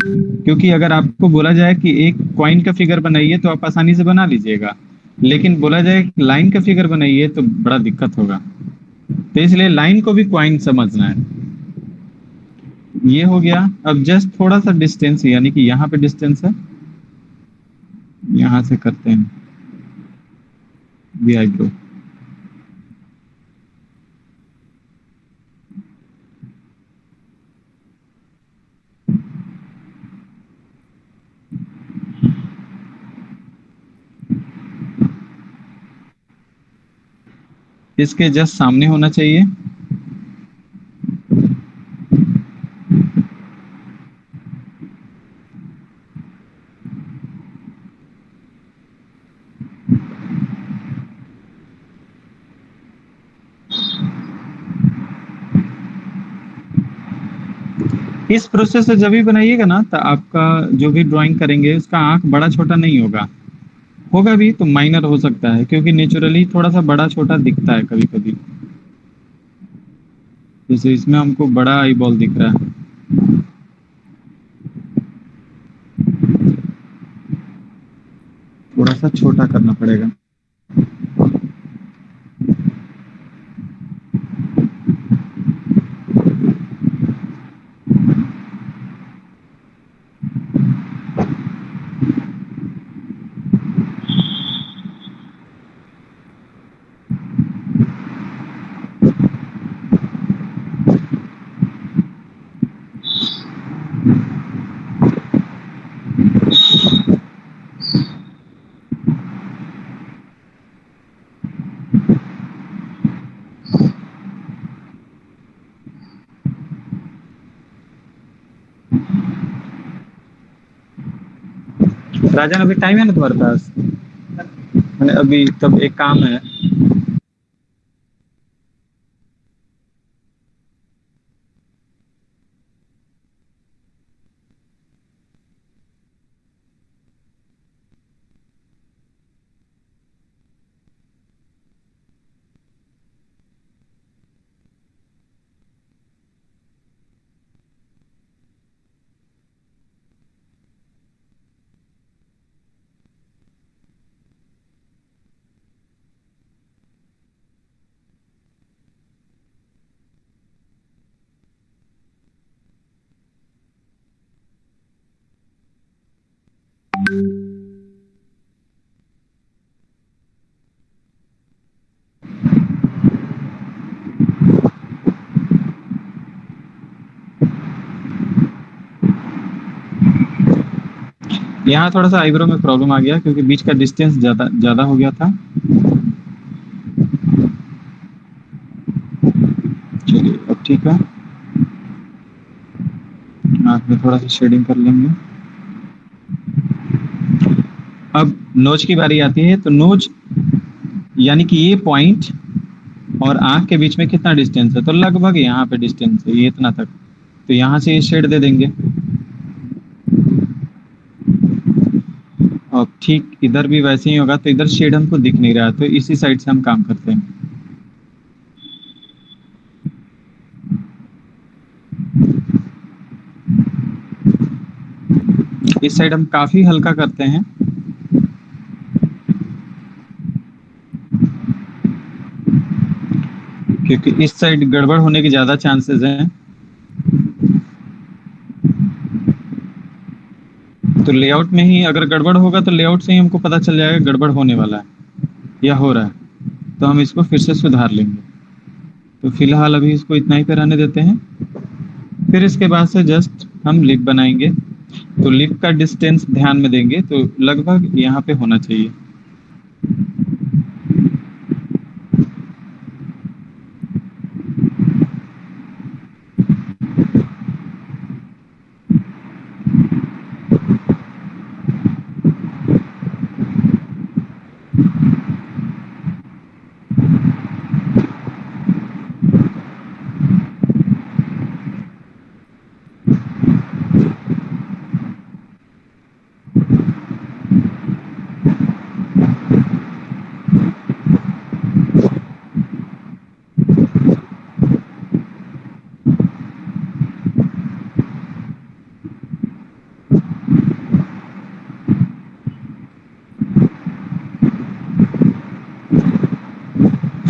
क्योंकि अगर आपको बोला जाए कि एक कॉइन का फिगर बनाइए तो आप आसानी से बना लीजिएगा, लेकिन बोला जाए लाइन का फिगर बनाइए तो बड़ा दिक्कत होगा। तो इसलिए लाइन को भी कॉइन समझना है। ये हो गया। अब जस्ट थोड़ा सा डिस्टेंस, यानी कि यहाँ पे डिस्टेंस है, यहाँ से करते हैं वी आईब्रो। इसके जस्ट सामने होना चाहिए। इस प्रोसेस से जब भी बनाइएगा ना, तो आपका जो भी ड्राइंग करेंगे उसका आंख बड़ा छोटा नहीं होगा, होगा भी तो माइनर हो सकता है, क्योंकि नेचुरली थोड़ा सा बड़ा छोटा दिखता है कभी कभी। जैसे इसमें हमको बड़ा आई बॉल दिख रहा है, थोड़ा सा छोटा करना पड़ेगा। राजन, अभी टाइम है ना तुम्हारे पास? मैंने अभी तब एक काम है। यहाँ थोड़ा सा आईब्रो में प्रॉब्लम आ गया, क्योंकि बीच का डिस्टेंस ज्यादा हो गया था। चलिए अब ठीक है। आँख में थोड़ा सा शेडिंग कर लेंगे। अब नोज की बारी आती है। तो नोज यानी कि ये पॉइंट और आँख के बीच में कितना डिस्टेंस है, तो लगभग यहाँ पे डिस्टेंस है, ये इतना तक। तो यहाँ से ये शेड दे देंगे। और ठीक इधर भी वैसे ही होगा, तो इधर शेड हमको दिख नहीं रहा, तो इसी साइड से हम काम करते हैं। इस साइड हम काफी हल्का करते हैं, क्योंकि इस साइड गड़बड़ होने के ज्यादा चांसेस हैं। तो लेआउट में ही अगर गड़बड़ होगा तो लेआउट से ही हमको पता चल जाएगा गड़बड़ होने वाला है या हो रहा है, तो हम इसको फिर से सुधार लेंगे। तो फिलहाल अभी इसको इतना ही पे रहने देते हैं। फिर इसके बाद से जस्ट हम लिप बनाएंगे। तो लिप का डिस्टेंस ध्यान में देंगे, तो लगभग यहाँ पे होना चाहिए।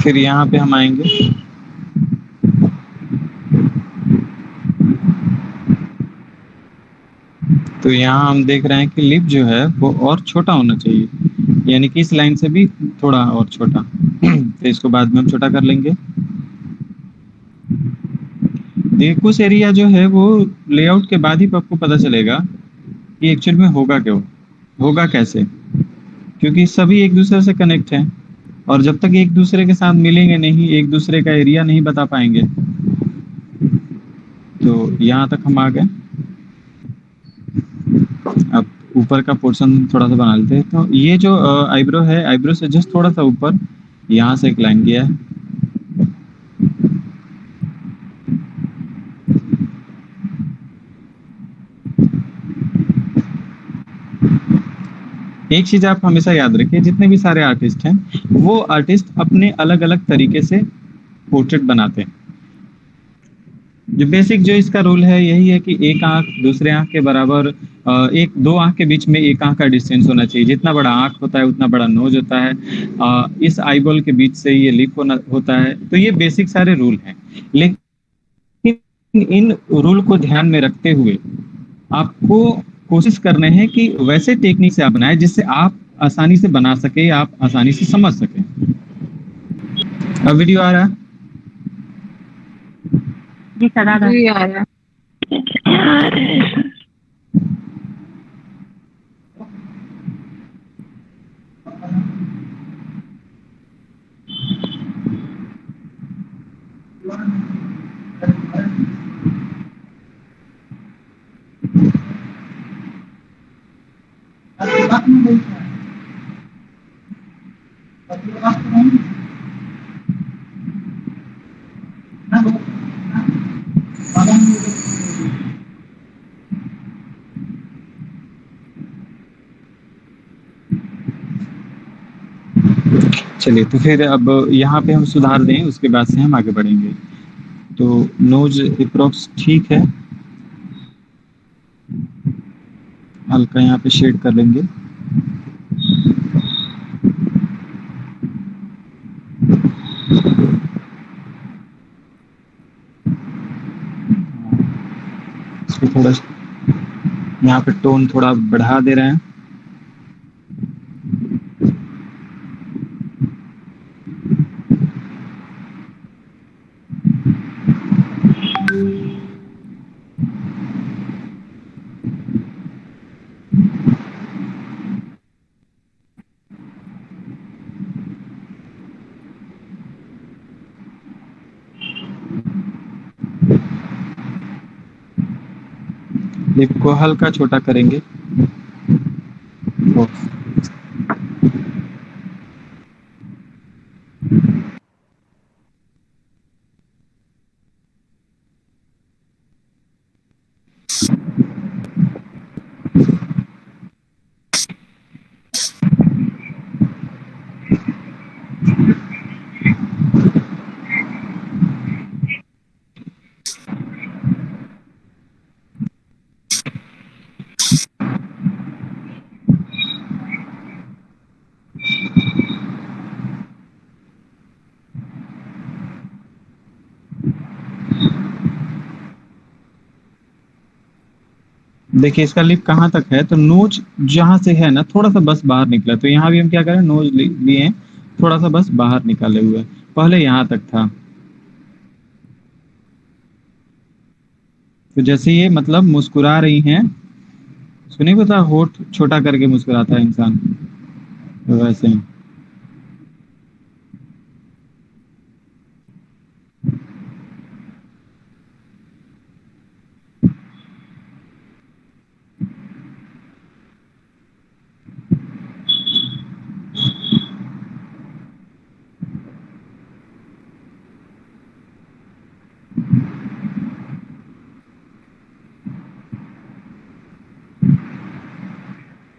फिर यहाँ पे हम आएंगे, तो यहाँ हम देख रहे हैं कि लिप जो है वो और छोटा होना चाहिए, यानी कि इस लाइन से भी थोड़ा और छोटा। तो इसको बाद में हम छोटा कर लेंगे। देखिए कुछ एरिया जो है वो लेआउट के बाद ही आपको पता चलेगा कि एक्चुअल में होगा क्यों, होगा कैसे, क्योंकि सभी एक दूसरे से कनेक्ट हैं और जब तक एक दूसरे के साथ मिलेंगे नहीं, एक दूसरे का एरिया नहीं बता पाएंगे। तो यहाँ तक हम आ गए। अब ऊपर का पोर्शन थोड़ा सा बना लेते हैं। तो ये जो आईब्रो है, आईब्रो से जस्ट थोड़ा सा ऊपर यहाँ से एक लाइन गया है। एक चीज आप हमेशा याद रखिए, जितने भी सारे आर्टिस्ट हैं वो आर्टिस्ट अपने अलग अलग तरीके से पोर्ट्रेट बनाते हैं। जो बेसिक जो इसका रूल है यही है कि एक आंख दूसरे आंख के बराबर, एक दो आंख के बीच में एक आंख का डिस्टेंस होना चाहिए। जितना बड़ा आंख होता है उतना बड़ा नोज होता है, इस आईबॉल के बीच से ये लिप होता है। तो ये बेसिक सारे रूल हैं, लेकिन इन रूल को ध्यान में रखते हुए आपको कोशिश करने हैं कि वैसे टेक्निक से आप बनाएं जिससे आप आसानी से बना सके, आप आसानी से समझ सके। अब वीडियो आ रहा है? जी सर आ रहा है। जी आ रहा है। आ रहा है सर। चलिए, तो फिर अब यहाँ पे हम सुधार दें, उसके बाद से हम आगे बढ़ेंगे। तो नोज अप्रोक्स ठीक है, हल्का यहाँ पे शेड कर लेंगे। इसको थोड़ा यहाँ पे टोन थोड़ा बढ़ा दे रहे हैं। लिप को हल्का छोटा करेंगे। देखिए इसका लिप कहाँ तक है, तो नोज जहां से है ना थोड़ा सा बस बाहर निकला, तो यहाँ भी हम क्या करें, नोज लिए हैं थोड़ा सा बस बाहर निकाले हुए, पहले यहाँ तक था। तो जैसे ये मतलब मुस्कुरा रही हैं, सुनिए पता होठ छोटा करके मुस्कुराता है इंसान, तो वैसे ही।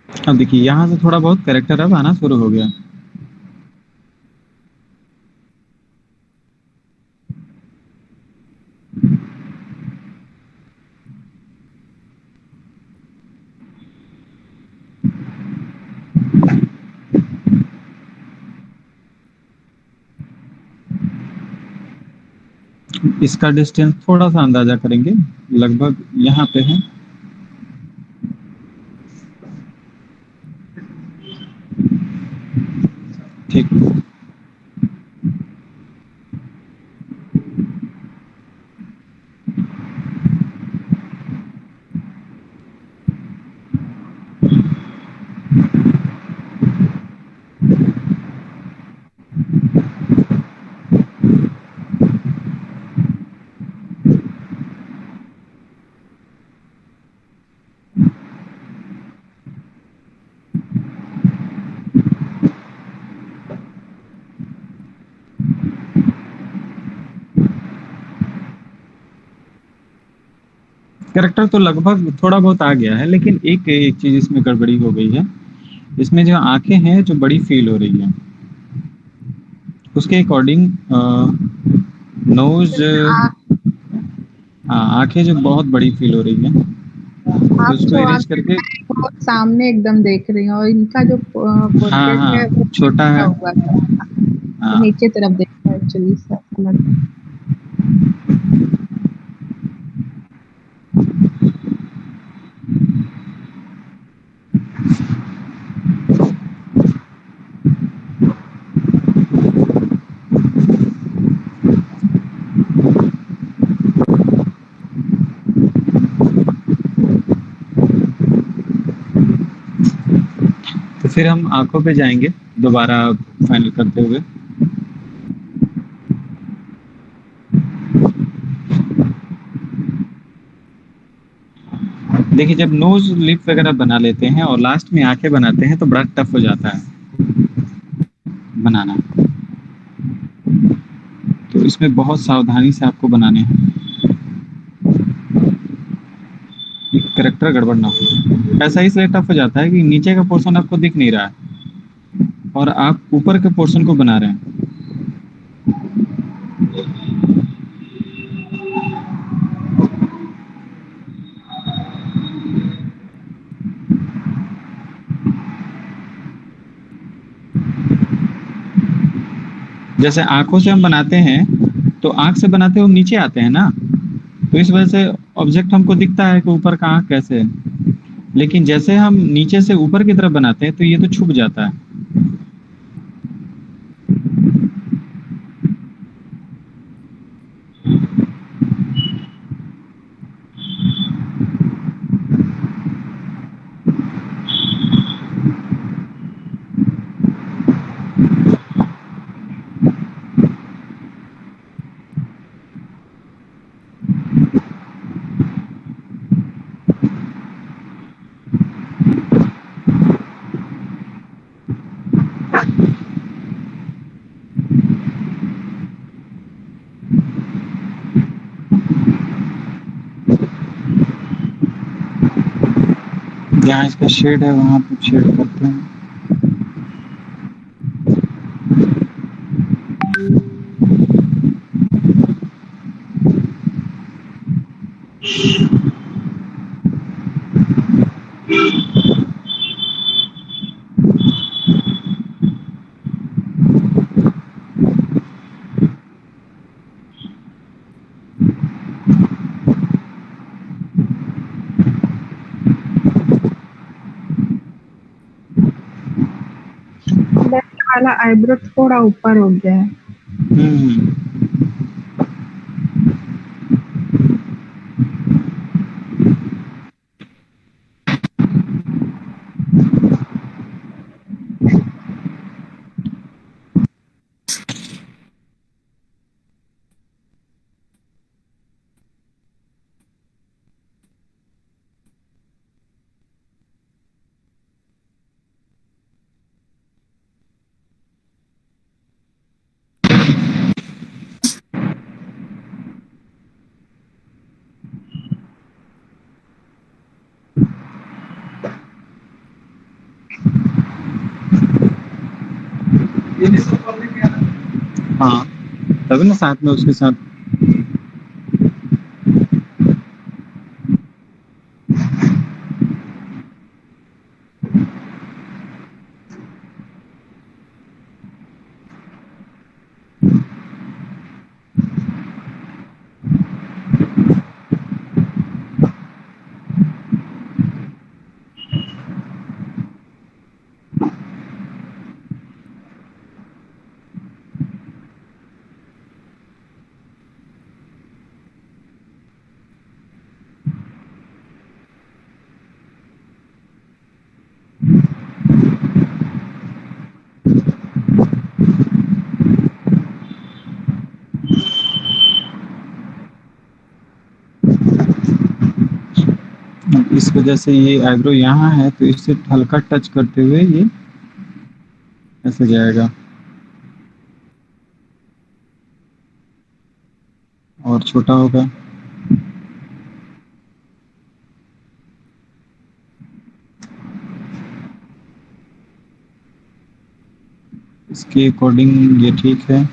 अब देखिए यहाँ से थोड़ा बहुत कैरेक्टर अब आना शुरू हो गया। इसका डिस्टेंस थोड़ा सा अंदाजा करेंगे, लगभग यहाँ पे है। ठीक, कैरेक्टर तो लगभग थोड़ा बहुत आ गया है, लेकिन एक एक चीज इसमें गड़बड़ी हो गई है। इसमें जो आंखें हैं जो बड़ी फील हो रही है, उसके अकॉर्डिंग नोज, आंखें जो बहुत बड़ी फील हो रही है, तो आप उसको जो इरेज आंखें करके। वो सामने एकदम देख रही हैं और इनका जो हाँ पोर्ट्रेट है वो हाँ, छोटा है। हुआ था, तो हाँ, नीचे तरफ देखा है एक्चुअली सब। तो फिर हम आंखों पे जाएंगे दोबारा फाइनल करते हुए। देखिए, जब नोज लिप वगैरह बना लेते हैं और लास्ट में आंखें बनाते हैं तो बड़ा टफ हो जाता है बनाना। तो इसमें बहुत सावधानी से आपको बनाने हैं, करेक्टर गड़बड़ ना हो। ऐसा इसलिए टफ हो जाता है कि नीचे का पोर्शन आपको दिख नहीं रहा है और आप ऊपर के पोर्शन को बना रहे हैं। जैसे आंखों से हम बनाते हैं तो आंख से बनाते हुए नीचे आते हैं ना, तो इस वजह से ऑब्जेक्ट हमको दिखता है कि ऊपर का आंख कैसे है। लेकिन जैसे हम नीचे से ऊपर की तरफ बनाते हैं तो ये तो छुप जाता है। जहाँ इसका शेड है वहां पे शेड करते हैं। लेफ्ट वाला आईब्रो थोड़ा ऊपर हो गया है। हम्म, हाँ, तभी ना साथ में उसके साथ। इस वजह से ये आईब्रो यहाँ है, तो इसे हल्का टच करते हुए ये ऐसे जाएगा और छोटा होगा। इसके अकॉर्डिंग ये ठीक है।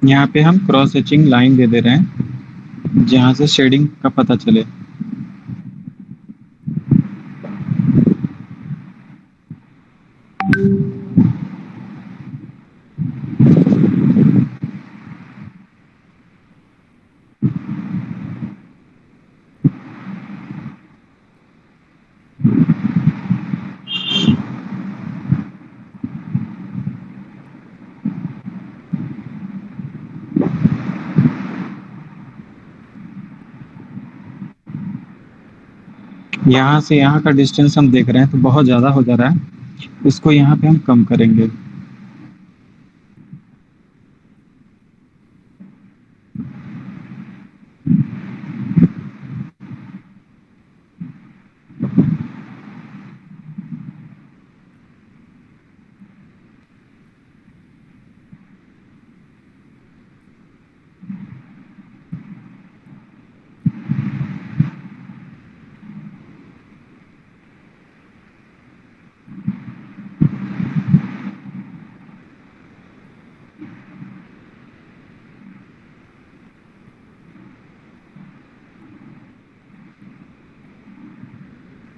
यहाँ पे हम क्रॉस हैचिंग लाइन दे रहे हैं जहाँ से शेडिंग का पता चले। यहाँ से यहाँ का डिस्टेंस हम देख रहे हैं तो बहुत ज़्यादा हो जा रहा है, इसको यहाँ पे हम कम करेंगे।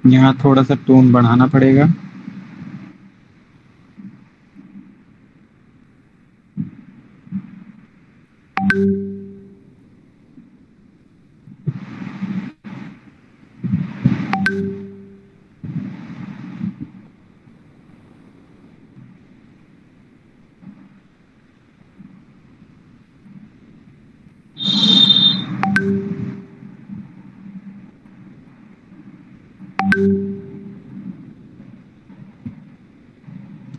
यहाँ थोड़ा सा टोन बढ़ाना पड़ेगा।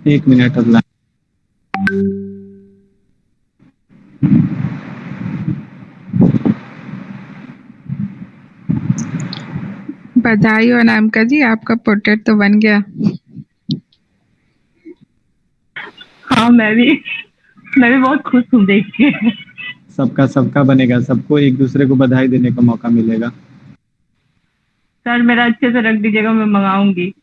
एक मिनट अगला। बधाई हो अनामिका जी, आपका पोर्ट्रेट तो बन गया। हाँ मैं भी बहुत खुश हूँ देख के। सबका सबका बनेगा, सबको एक दूसरे को बधाई देने का मौका मिलेगा। सर मेरा अच्छे से रख दीजिएगा, मैं मंगाऊंगी।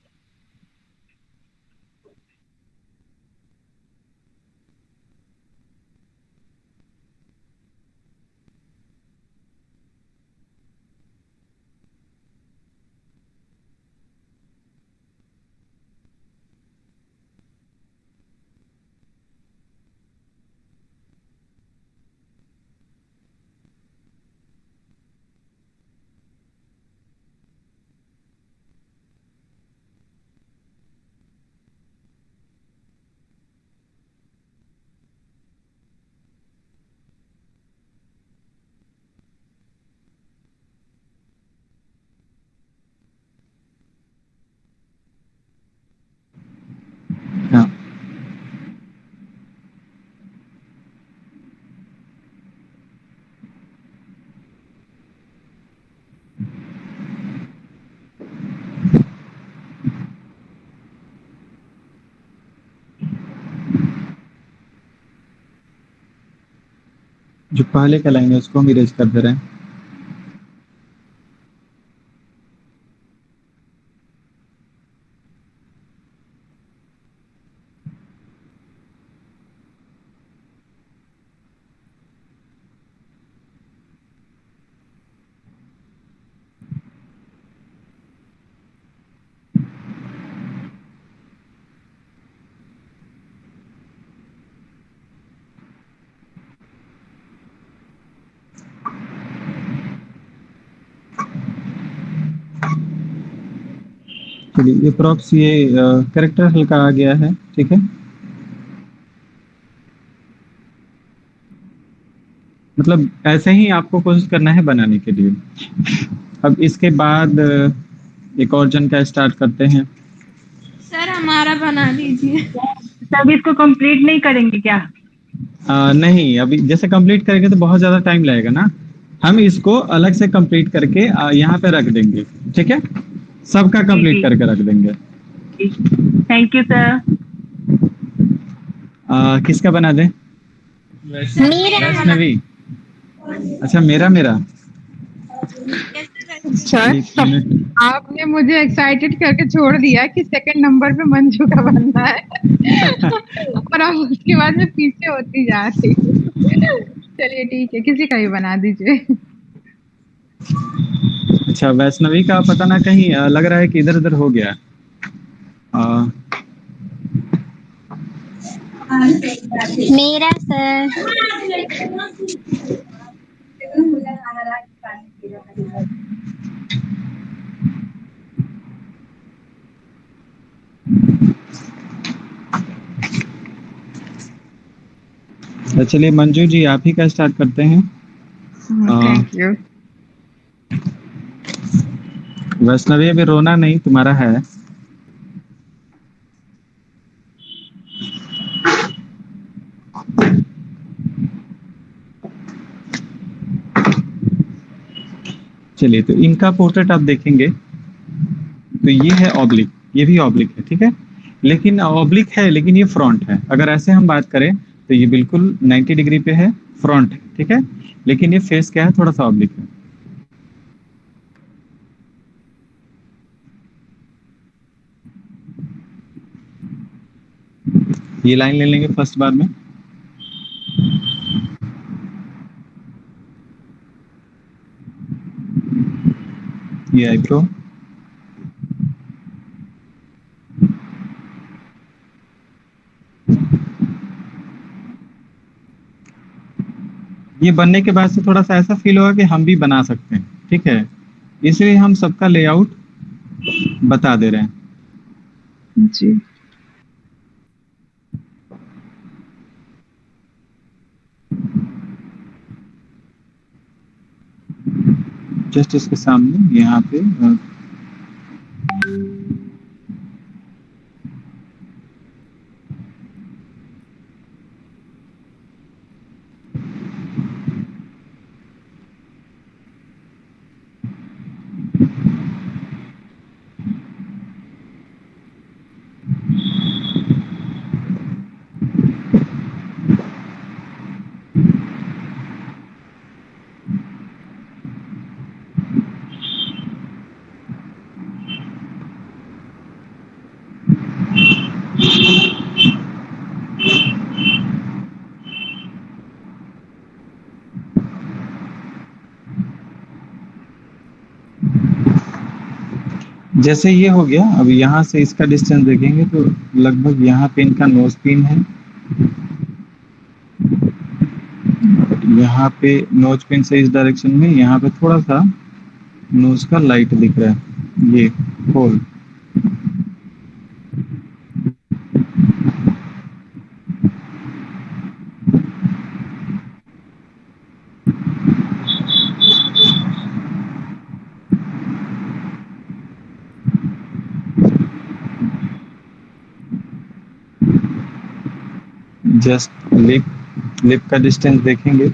पहले का लाइन है उसको हम इरेज कर दे रहे हैं। चलिए अप्रॉक्स ये करेक्टर हल्का आ गया है, ठीक है। मतलब ऐसे ही आपको कोशिश करना है बनाने के लिए। अब इसके बाद एक और जन का स्टार्ट करते हैं। सर हमारा बना दीजिए। तब इसको कंप्लीट नहीं करेंगे क्या? नहीं, अभी जैसे कंप्लीट करेंगे तो बहुत ज्यादा टाइम लगेगा ना, हम इसको अलग से कंप्लीट करके यहाँ पे रख देंगे, ठीक है। सबका कंप्लीट करके रख देंगे। Thank you sir. किसका बना दें? वैष्णवी। अच्छा मेरा सर आपने मुझे एक्साइटेड करके छोड़ दिया कि सेकंड नंबर पे मंजू का बनना है और अब उसके बाद में पीछे होती जा रही हूँ। चलिए ठीक है, किसी का भी बना दीजिए। अच्छा वैष्णवी का पता ना कहीं लग रहा है कि इधर उधर हो गया। मेरा सर। चलिए मंजू जी आप ही का स्टार्ट करते हैं। Thank you. वैष्णवी अभी रोना नहीं, तुम्हारा है। चलिए तो इनका पोर्ट्रेट आप देखेंगे तो ये है ऑब्लिक, ये भी ऑब्लिक है, ठीक है। लेकिन ऑब्लिक है लेकिन ये फ्रंट है। अगर ऐसे हम बात करें तो ये बिल्कुल 90 डिग्री पे है, फ्रंट है, ठीक है। लेकिन ये फेस क्या है, थोड़ा सा ऑब्लिक है। ये लाइन ले लेंगे फर्स्ट बार में। ये आईब्रो, ये बनने के बाद से थोड़ा सा ऐसा फील होगा कि हम भी बना सकते हैं, ठीक है। इसलिए हम सबका लेआउट बता दे रहे हैं जी। जस्ट इसके सामने यहाँ पे जैसे ये हो गया। अब यहाँ से इसका डिस्टेंस देखेंगे तो लगभग यहाँ पे इनका नोज पिन है, यहाँ पे नोज पिन से इस डायरेक्शन में यहाँ पे थोड़ा सा नोज का लाइट दिख रहा है, ये होल। जस्ट लिप का डिस्टेंस देखेंगे।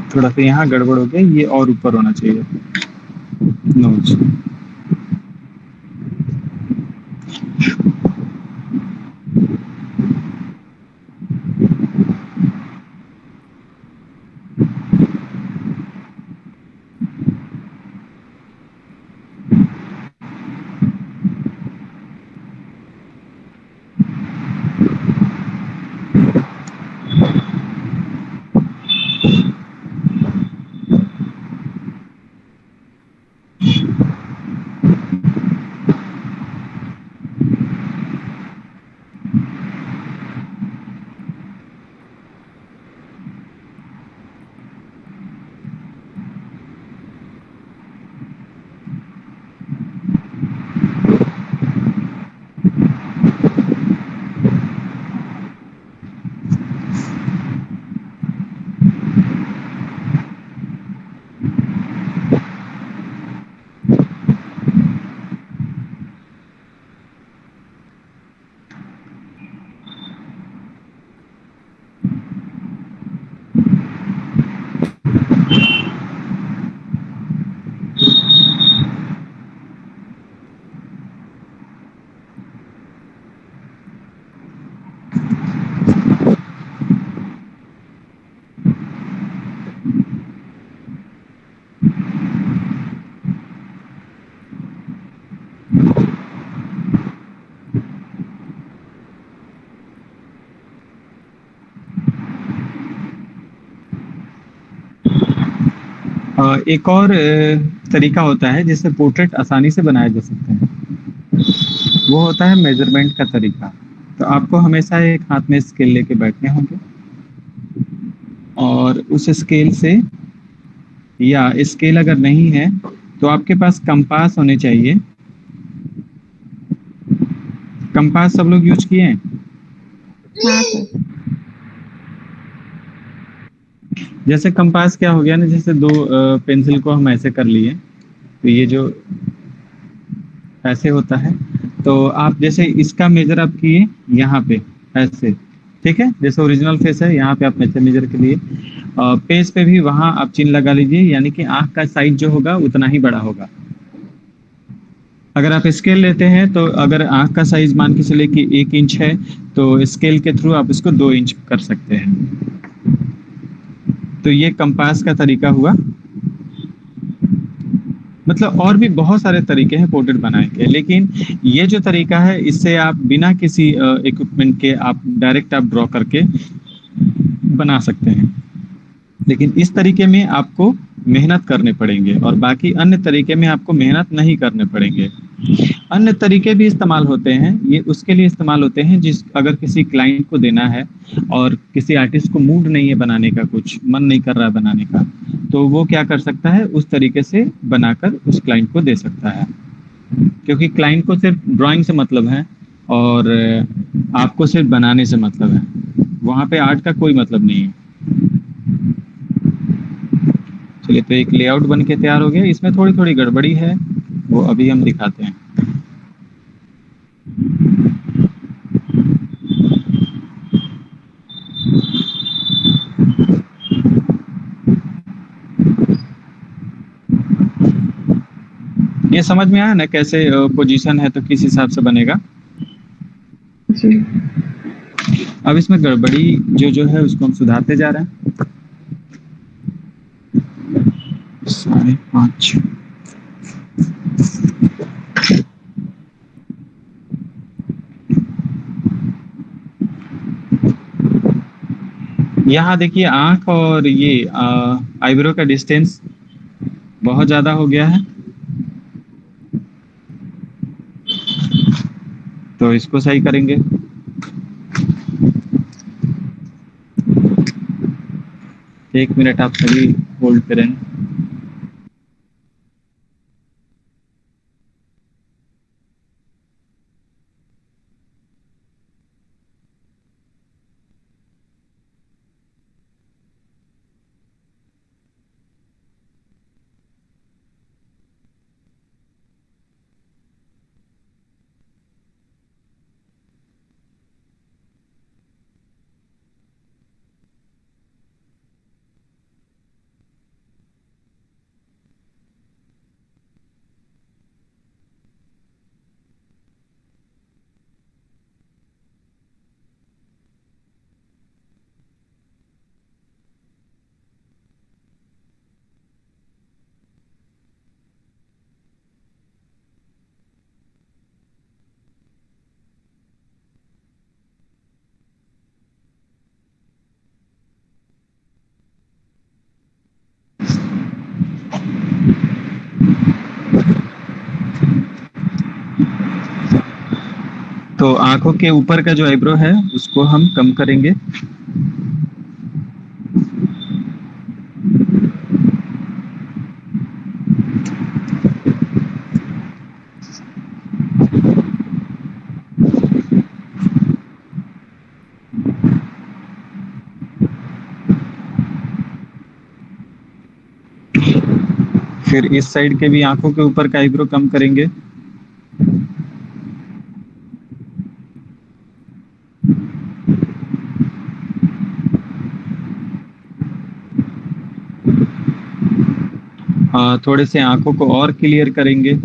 थोड़ा सा यहाँ गड़बड़ हो गया, ये और ऊपर होना चाहिए नोज। एक और तरीका होता है जिससे पोर्ट्रेट आसानी से बनाया जा सकता है, वो होता है मेजरमेंट का तरीका। तो आपको हमेशा एक हाथ में स्केल लेके बैठने होंगे और उस स्केल से, या स्केल अगर नहीं है तो आपके पास कंपास होने चाहिए। कंपास सब लोग यूज किए हैं? हाँ सर। जैसे कंपास क्या हो गया ना, जैसे दो पेंसिल को हम ऐसे कर लिए, तो ये जो ऐसे होता है, तो आप जैसे इसका मेजर आप किए यहाँ पे ऐसे, ठीक है, जैसे ओरिजिनल फेस है यहाँ पे आप मेजर के लिए, पेज पे भी वहां आप चिन्ह लगा लीजिए, यानी कि आंख का साइज जो होगा उतना ही बड़ा होगा। अगर आप स्केल लेते हैं तो अगर आंख का साइज मान के चले कि 1 इंच है, तो स्केल के थ्रू आप इसको 2 इंच कर सकते हैं। तो ये कंपास का तरीका हुआ। मतलब और भी बहुत सारे तरीके हैं पोर्ट्रेट बनाने के, लेकिन ये जो तरीका है इससे आप बिना किसी इक्विपमेंट के आप डायरेक्ट आप ड्रॉ करके बना सकते हैं। लेकिन इस तरीके में आपको मेहनत करने पड़ेंगे और बाकी अन्य तरीके में आपको मेहनत नहीं करने पड़ेंगे। अन्य तरीके भी इस्तेमाल होते हैं, ये उसके लिए इस्तेमाल होते हैं जिस अगर किसी क्लाइंट को देना है और किसी आर्टिस्ट को मूड नहीं है बनाने का, कुछ मन नहीं कर रहा है बनाने का, तो वो क्या कर सकता है, उस तरीके से बनाकर उस क्लाइंट को दे सकता है। क्योंकि क्लाइंट को सिर्फ ड्राइंग से मतलब है और आपको सिर्फ बनाने से मतलब है, वहाँ पे आर्ट का कोई मतलब नहीं है। चलिए, तो एक लेआउट बन के तैयार हो गया। इसमें थोड़ी थोड़ी गड़बड़ी है, वो अभी हम दिखाते हैं। ये समझ में आया ना कैसे पोजीशन है तो किस हिसाब से बनेगा। अब इसमें गड़बड़ी जो है उसको हम सुधारते जा रहे हैं। 5.5 यहाँ देखिए, आंख और ये आईब्रो का डिस्टेंस बहुत ज्यादा हो गया है, तो इसको सही करेंगे। एक मिनट आप सभी होल्ड पे रहें। तो आंखों के ऊपर का जो आईब्रो है उसको हम कम करेंगे। फिर इस साइड के भी आंखों के ऊपर का आईब्रो कम करेंगे। थोड़े से आंखों को और क्लियर करेंगे।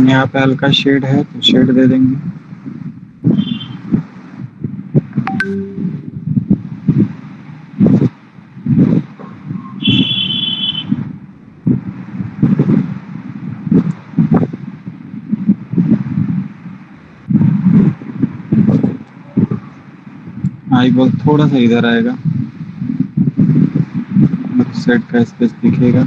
यहाँ पे हल्का शेड है तो शेड दे देंगे। आई बॉल थोड़ा सा इधर आएगा, सेट का स्पेस दिखेगा।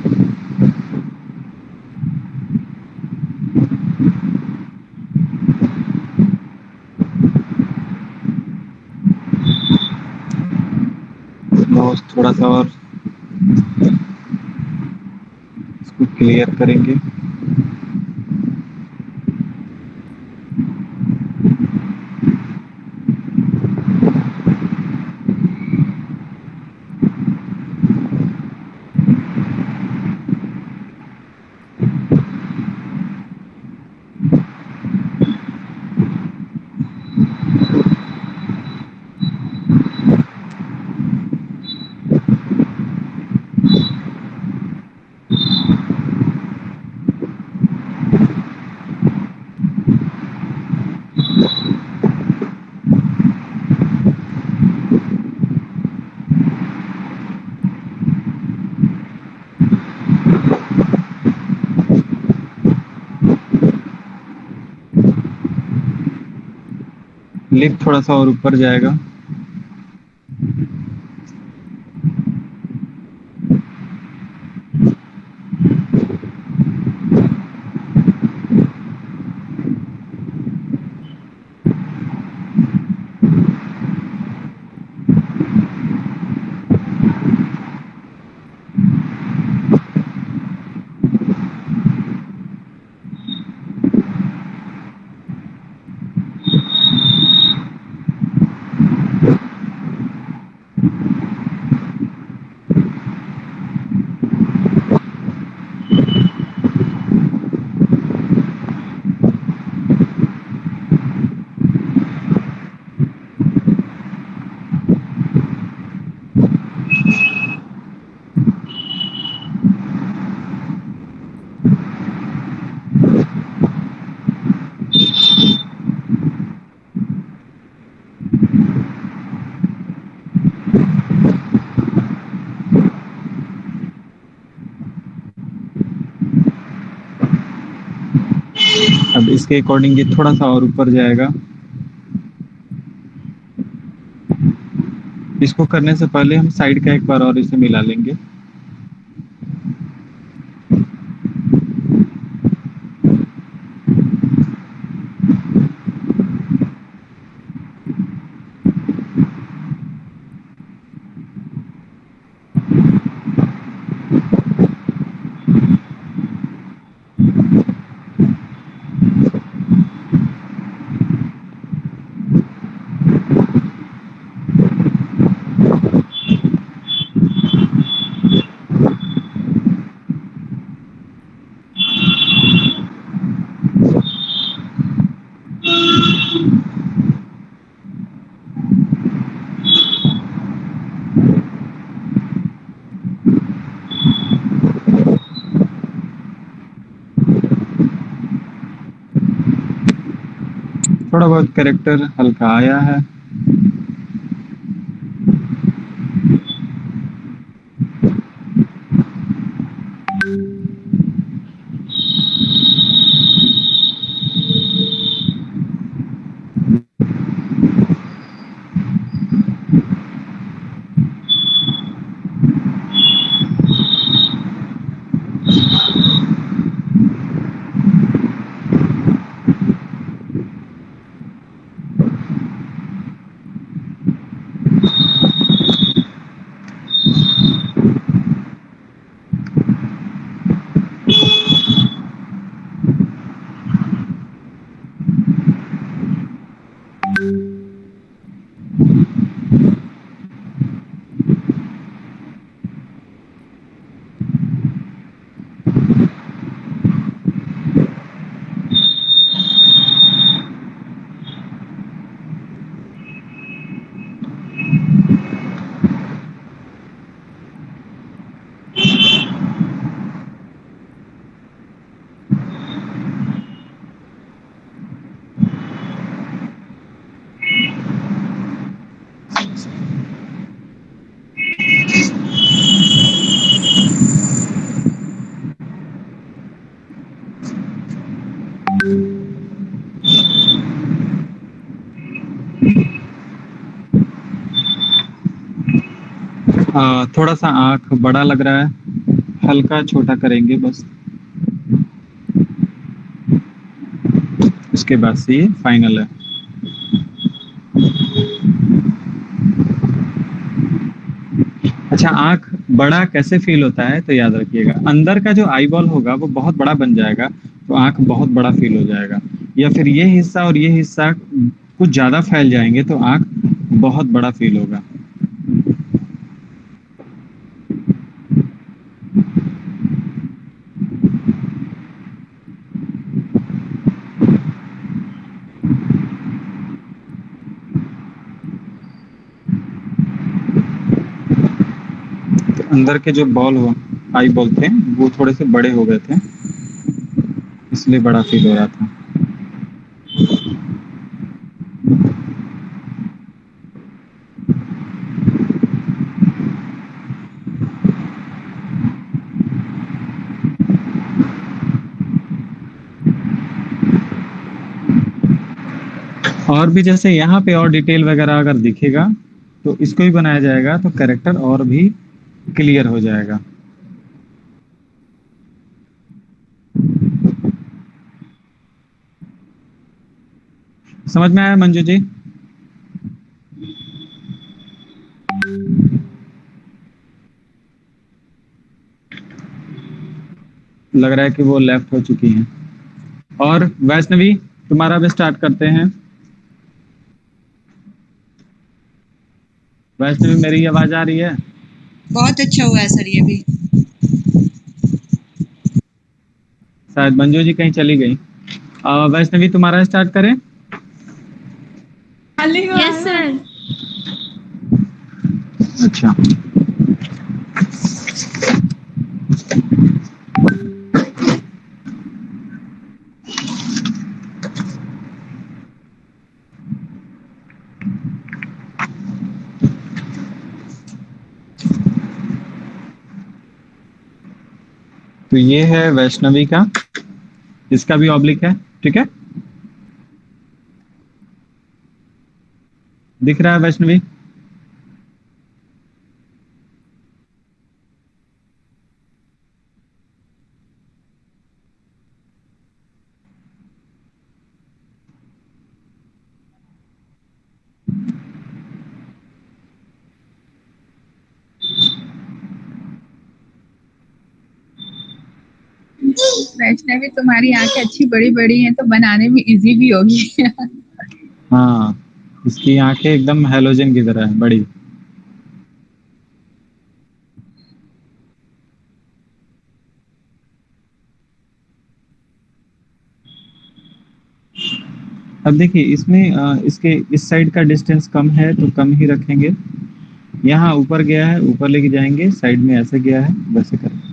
थोड़ा सा और इसको क्लियर करेंगे। लिप थोड़ा सा और ऊपर जाएगा। अब इसके अकॉर्डिंग ये थोड़ा सा और ऊपर जाएगा। इसको करने से पहले हम साइड का एक बार और इसे मिला लेंगे। थोड़ा बहुत कैरेक्टर हल्का आया है। थोड़ा सा आंख बड़ा लग रहा है, हल्का छोटा करेंगे बस। इसके बाद से ये फाइनल है। अच्छा, आंख बड़ा कैसे फील होता है तो याद रखिएगा, अंदर का जो आई बॉल होगा वो बहुत बड़ा बन जाएगा तो आंख बहुत बड़ा फील हो जाएगा, या फिर ये हिस्सा और ये हिस्सा कुछ ज्यादा फैल जाएंगे तो आंख बहुत बड़ा फील होगा। अंदर के जो बॉल हो आई बॉल थे वो थोड़े से बड़े हो गए थे, इसलिए बड़ा फील हो रहा था। और भी जैसे यहाँ पे और डिटेल वगैरह अगर दिखेगा तो इसको भी बनाया जाएगा तो कैरेक्टर और भी क्लियर हो जाएगा। समझ में आया मंजू जी? लग रहा है कि वो लेफ्ट हो चुकी हैं। और वैष्णवी, तुम्हारा भी स्टार्ट करते हैं। वैष्णवी, मेरी आवाज आ रही है? बहुत अच्छा हुआ है सर ये भी। शायद मंजू जी कहीं चली गई। वैष्णवी, तुम्हारा स्टार्ट करें? Yes sir. अच्छा, तो ये है वैष्णवी का, इसका भी ऑब्लिक है, ठीक है? दिख रहा है वैष्णवी? वैष्णवी, तुम्हारी आंखें अच्छी बड़ी बड़ी हैं तो बनाने में इजी भी होगी। हाँ, इसकी आंखें एकदम हेलोजन की तरह है, बड़ी। अब देखिए इसमें इसके इस साइड का डिस्टेंस कम है तो कम ही रखेंगे। यहाँ ऊपर गया है, ऊपर लेके जाएंगे, साइड में ऐसे गया है वैसे करेंगे।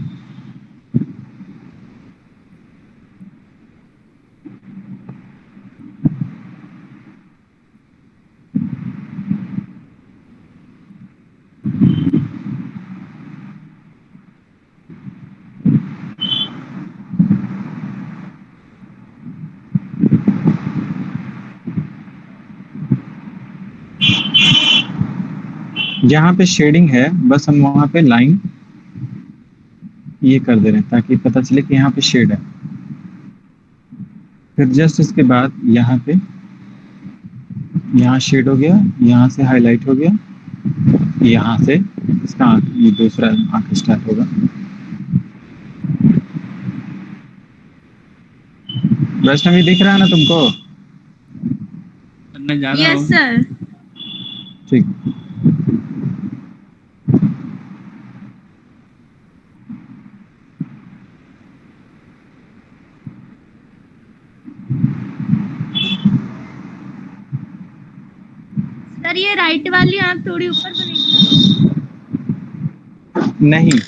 जहाँ पे शेडिंग है बस हम वहां पे लाइन ये कर दे रहे हैं ताकि पता चले कि यहाँ पे शेड है। फिर जस्ट इसके बाद यहाँ पे, यहाँ शेड हो गया, यहाँ से हाईलाइट हो गया, यहाँ से इसका आंख, ये दूसरा आंख स्टार्ट होगा। वैष्णवी, दिख रहा है ना तुमको? करने जा रहा हूँ। Yes sir. ठीक। सर ये राइट वाली आंख थोड़ी ऊपर बनेगी? नहीं,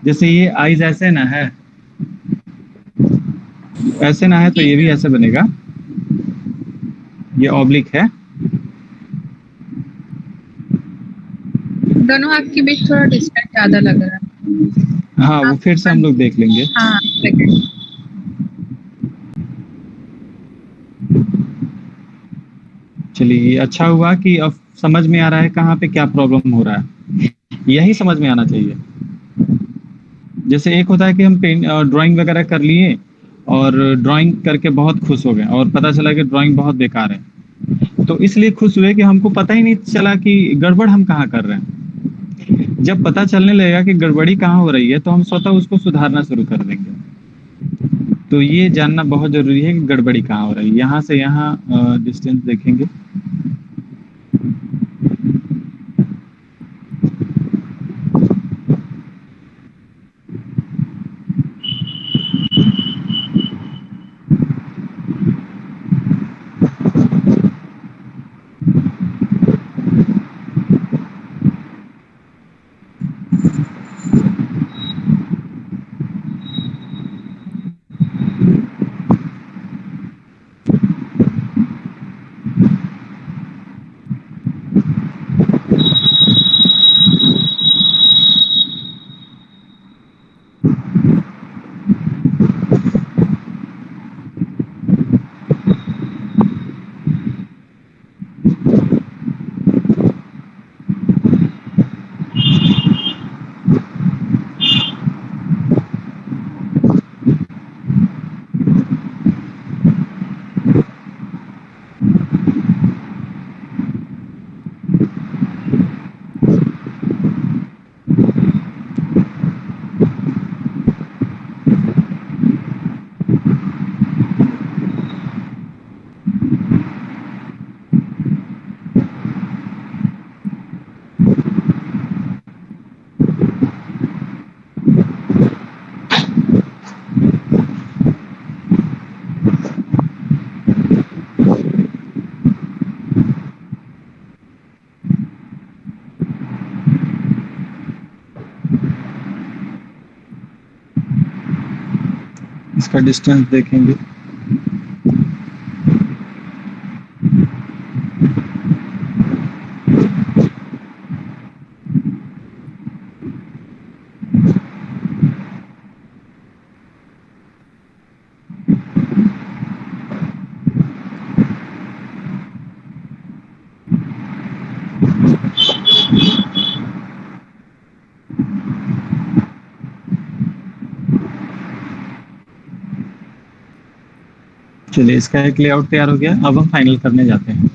जैसे ये आईज ऐसे ना है, ऐसे ना है तो ये भी ऐसे बनेगा। ये ऑब्लिक है। दोनों आंख के बीच थोड़ा डिस्टेंस ज्यादा लग रहा है। हाँ, वो फिर से हम लोग देख लेंगे। हाँ, सेकंड। चलिए, अच्छा हुआ कि अब समझ में आ रहा है कहाँ पे क्या प्रॉब्लम हो रहा है, यही समझ में आना चाहिए। जैसे एक होता है कि हम ड्राइंग वगैरह कर लिए और ड्राइंग करके बहुत खुश हो गए और पता चला कि ड्राइंग बहुत बेकार है, तो इसलिए खुश हुए कि हमको पता ही नहीं चला कि गड़बड़ हम कहाँ कर रहे हैं। जब पता चलने लगेगा कि गड़बड़ी कहाँ हो रही है तो हम स्वतः उसको सुधारना शुरू कर देंगे। तो ये जानना बहुत जरूरी है कि गड़बड़ी कहाँ हो रही है। यहाँ से यहाँ डिस्टेंस देखेंगे। इसका डिस्टेंस देखेंगे। चलिए, इसका एक लेआउट तैयार हो गया। अब हम फाइनल करने जाते हैं।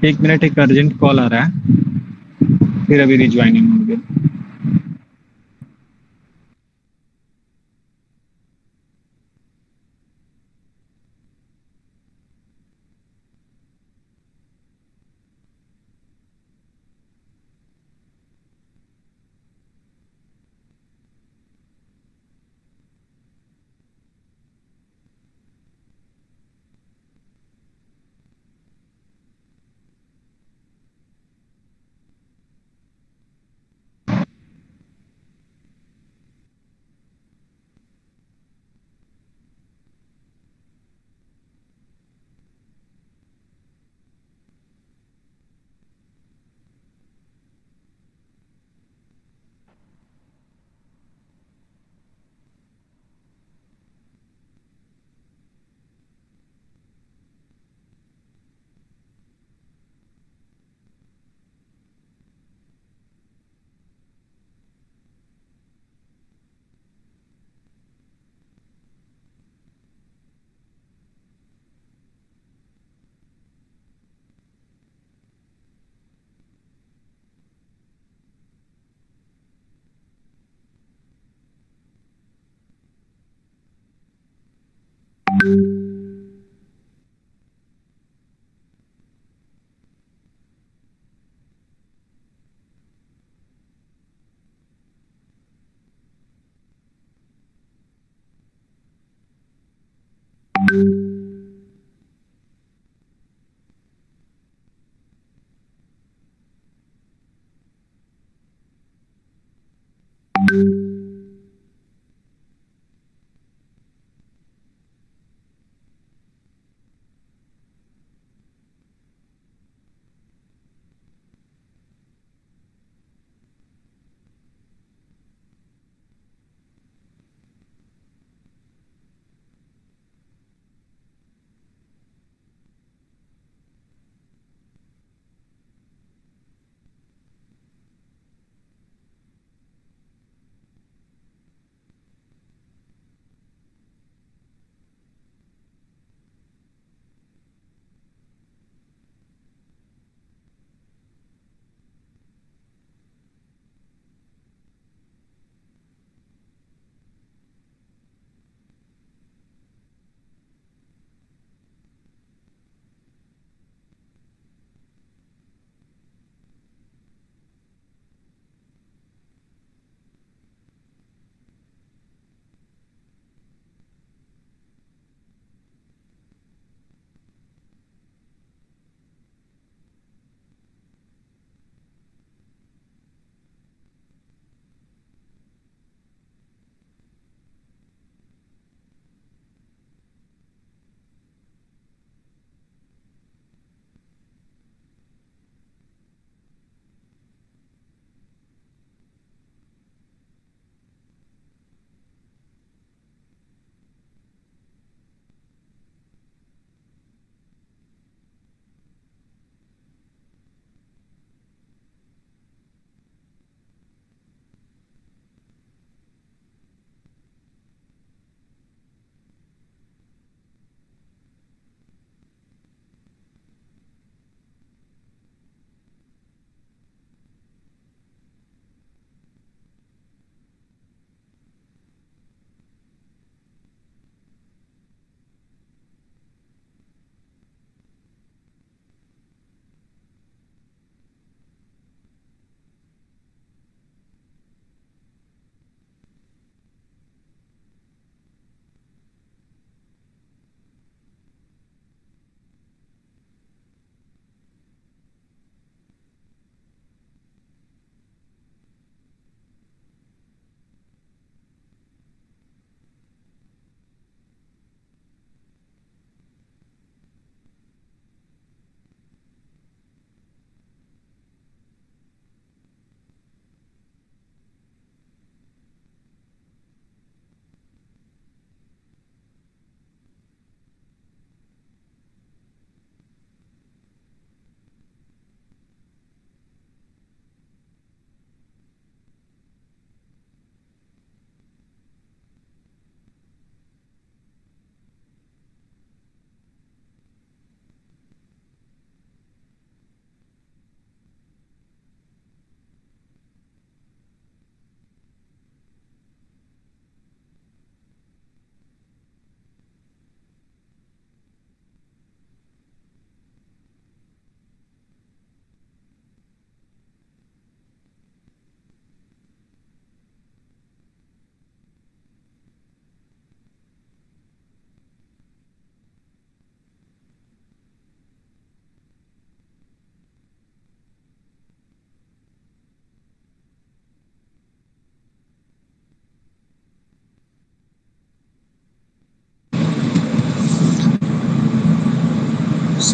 एक मिनट, एक अर्जेंट कॉल आ रहा है, फिर अभी रिज्वाइनिंग होंगे।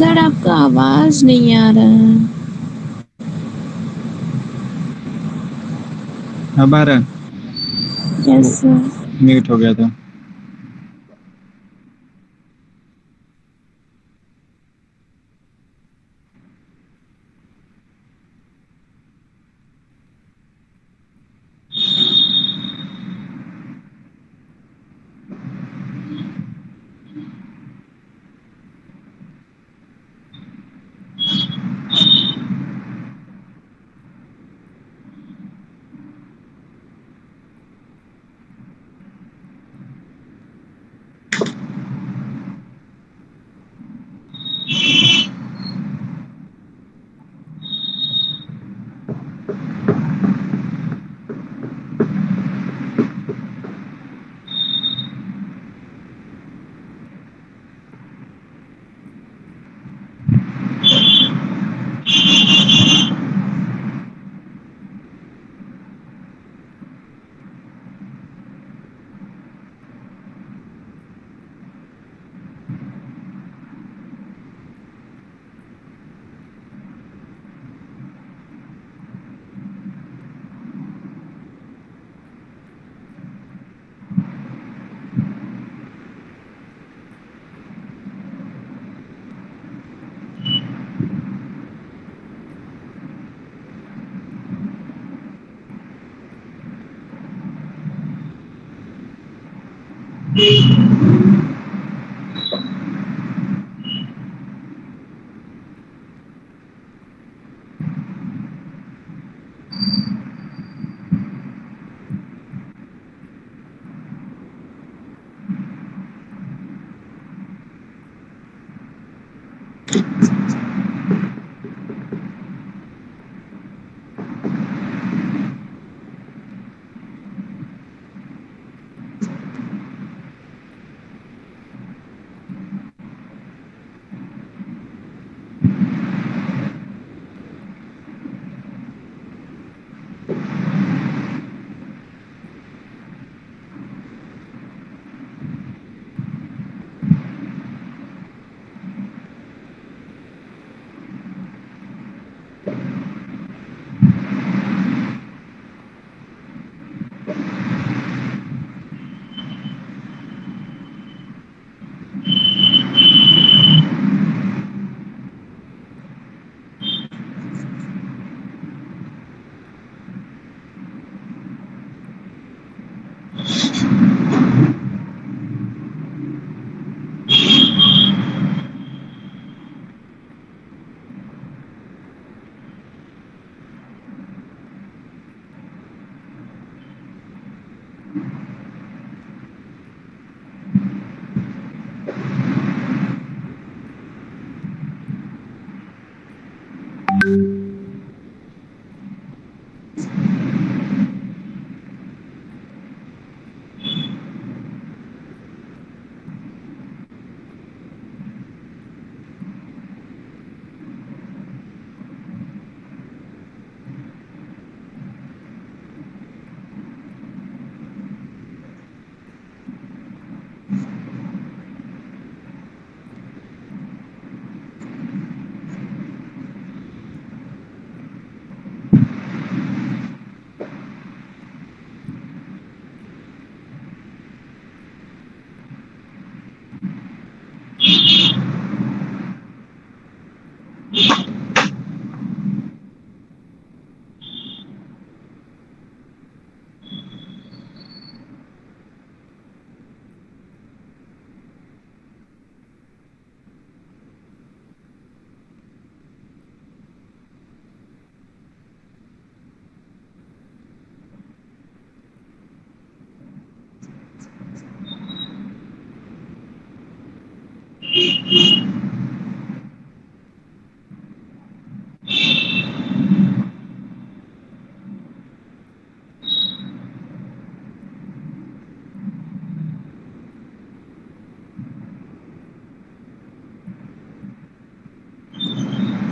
सर आपका आवाज नहीं आ रहा है। अब आ रहा है? Yes sir. म्यूट हो गया था।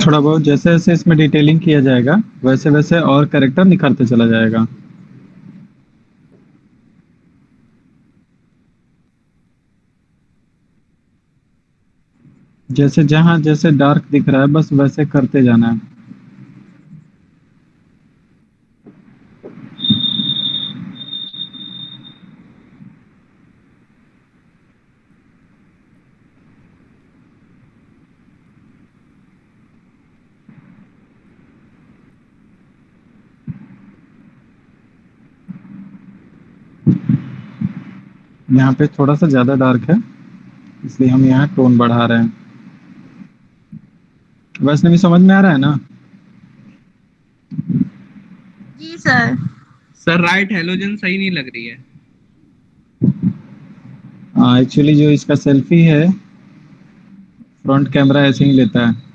थोड़ा बहुत जैसे जैसे इसमें डिटेलिंग किया जाएगा वैसे वैसे और कैरेक्टर निखरते चला जाएगा। जैसे जहां जैसे डार्क दिख रहा है बस वैसे करते जाना है। यहाँ पे थोड़ा सा ज्यादा डार्क है, इसलिए हम यहाँ टोन बढ़ा रहे हैं। वैसे भी समझ में आ रहा है ना? जी सर। सर राइट हेलोजन सही नहीं लग रही है। हाँ, एक्चुअली जो इसका सेल्फी है फ्रंट कैमरा ऐसे ही लेता है।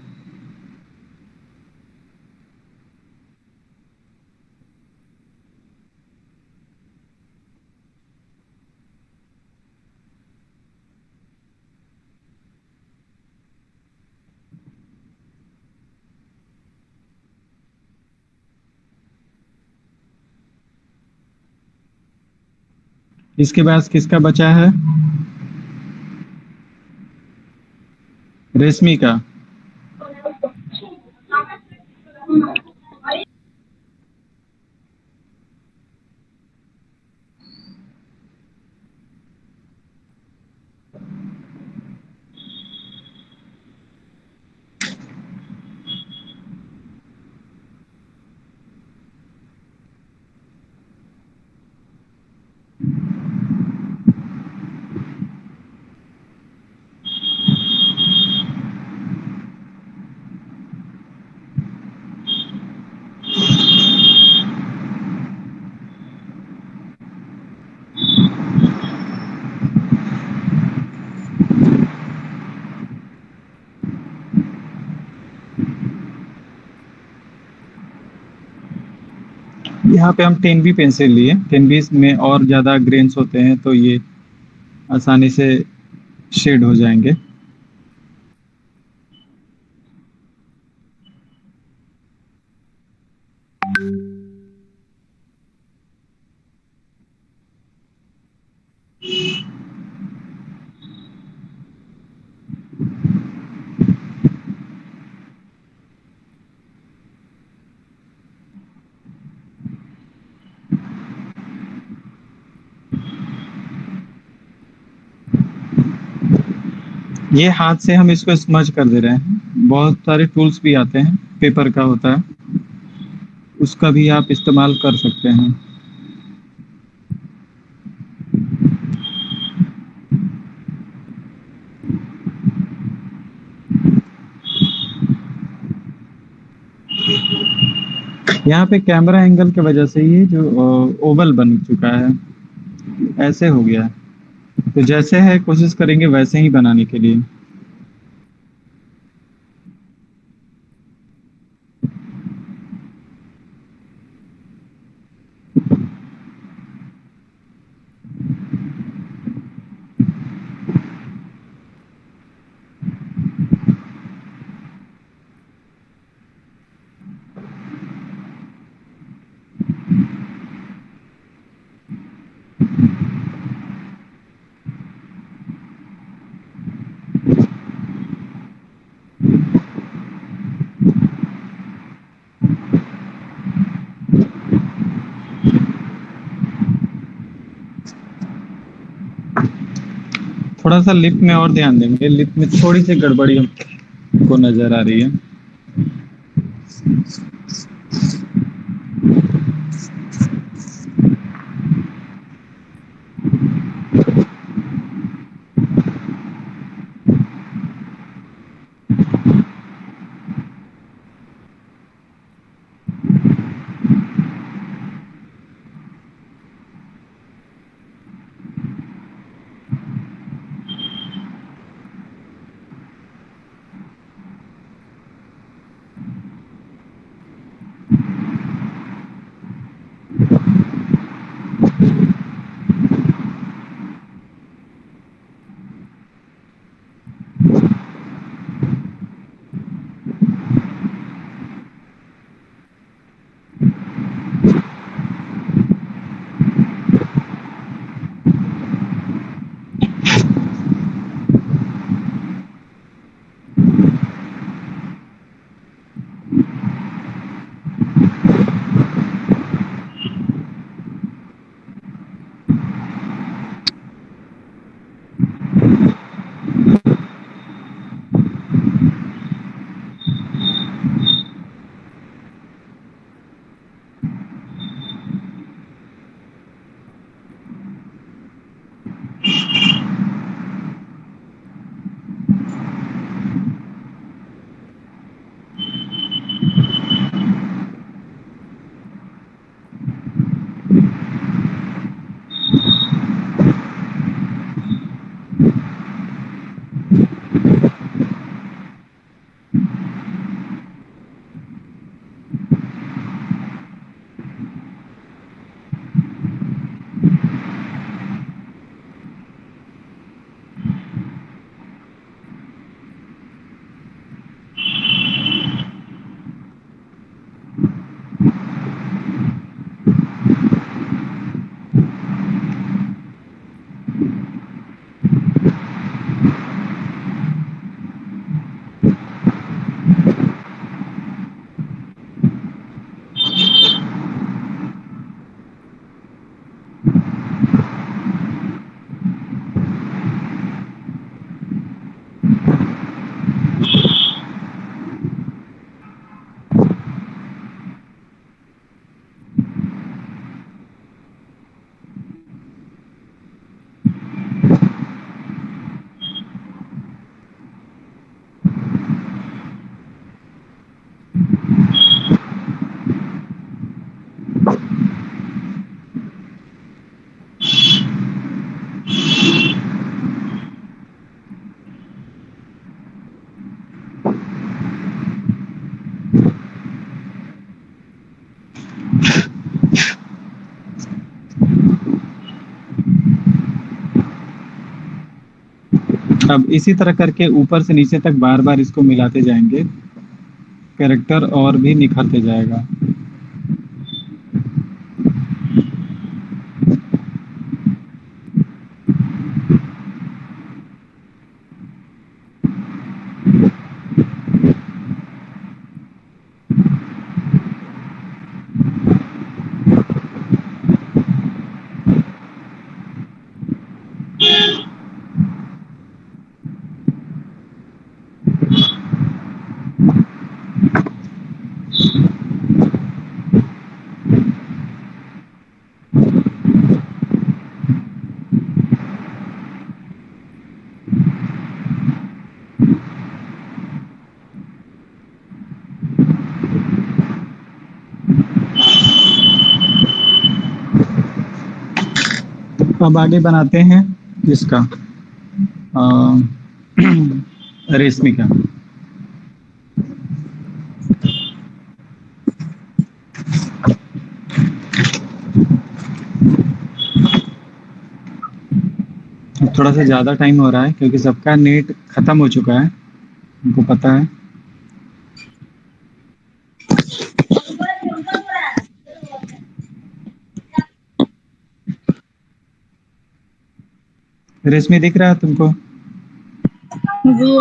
इसके बाद किसका बचा है? रेशमी का। यहाँ पे हम 10B पेंसिल लिए। 10B में और ज़्यादा ग्रेन्स होते हैं तो ये आसानी से शेड हो जाएंगे। ये हाथ से हम इसको स्मज कर दे रहे हैं। बहुत सारे टूल्स भी आते हैं, पेपर का होता है, उसका भी आप इस्तेमाल कर सकते हैं। यहाँ पे कैमरा एंगल की वजह से ये जो ओवल बन चुका है, ऐसे हो गया है। तो जैसे है कोशिश करेंगे वैसे ही बनाने के लिए। थोड़ा सा लिप में और ध्यान देंगे, लिप में थोड़ी सी गड़बड़ी हमको नजर आ रही है। अब इसी तरह करके ऊपर से नीचे तक बार बार इसको मिलाते जाएंगे, कैरेक्टर और भी निखरते जाएगा। अब आगे बनाते हैं इसका रेशमी का। थोड़ा सा ज्यादा टाइम हो रहा है क्योंकि सबका नेट खत्म हो चुका है, उनको पता है। रेशमी दिख रहा है तुमको? जी।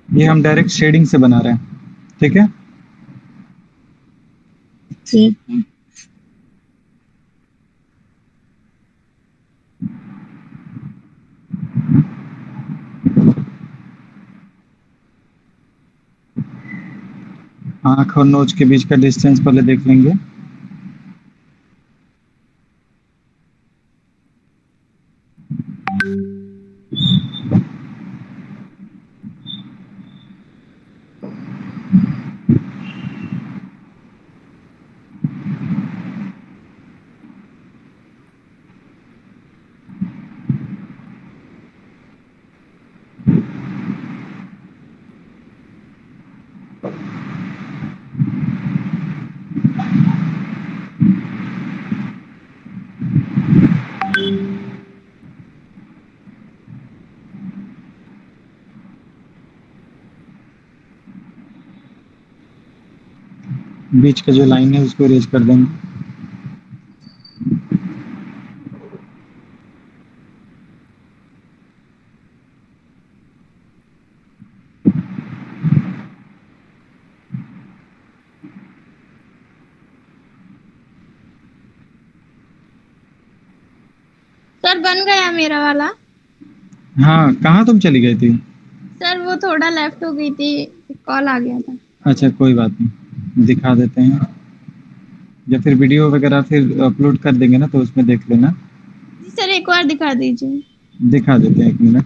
ये हम डायरेक्ट शेडिंग से बना रहे हैं, ठीक है? ठीक है। आंख और नोज के बीच का डिस्टेंस पहले देख लेंगे। बीच का जो लाइन है उसको इरेज कर देंगे। सर बन गया मेरा वाला। हाँ, कहाँ तुम चली गई थी? सर वो थोड़ा लेफ्ट हो गई थी, कॉल आ गया था। अच्छा कोई बात नहीं, दिखा देते हैं, या फिर वीडियो वगैरह फिर अपलोड कर देंगे ना तो उसमें देख लेना। जी सर एक बार दिखा दीजिए। दिखा देते हैं, 1 मिनट।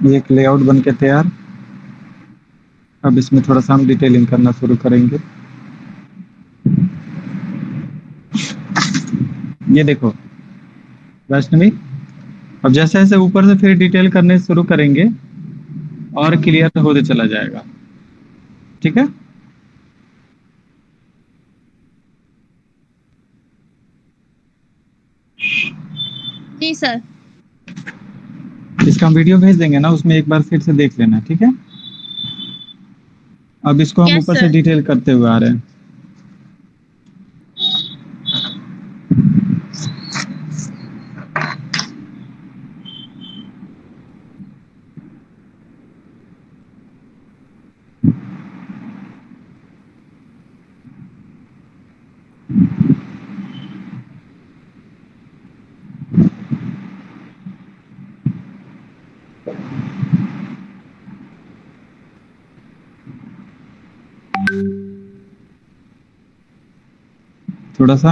ये एक लेआउट बन के तैयार। अब इसमें थोड़ा सा हम डिटेलिंग करना शुरू करेंगे। ये देखो वैष्णवी, अब जैसे जैसे ऊपर से फिर डिटेल करने शुरू करेंगे और क्लियर होते चला जाएगा। ठीक है। जी सर। इसका हम वीडियो भेज देंगे ना, उसमें एक बार फिर से देख लेना। ठीक है। अब इसको हम यस ऊपर से सर। डिटेल करते हुए आ रहे हैं। थोड़ा सा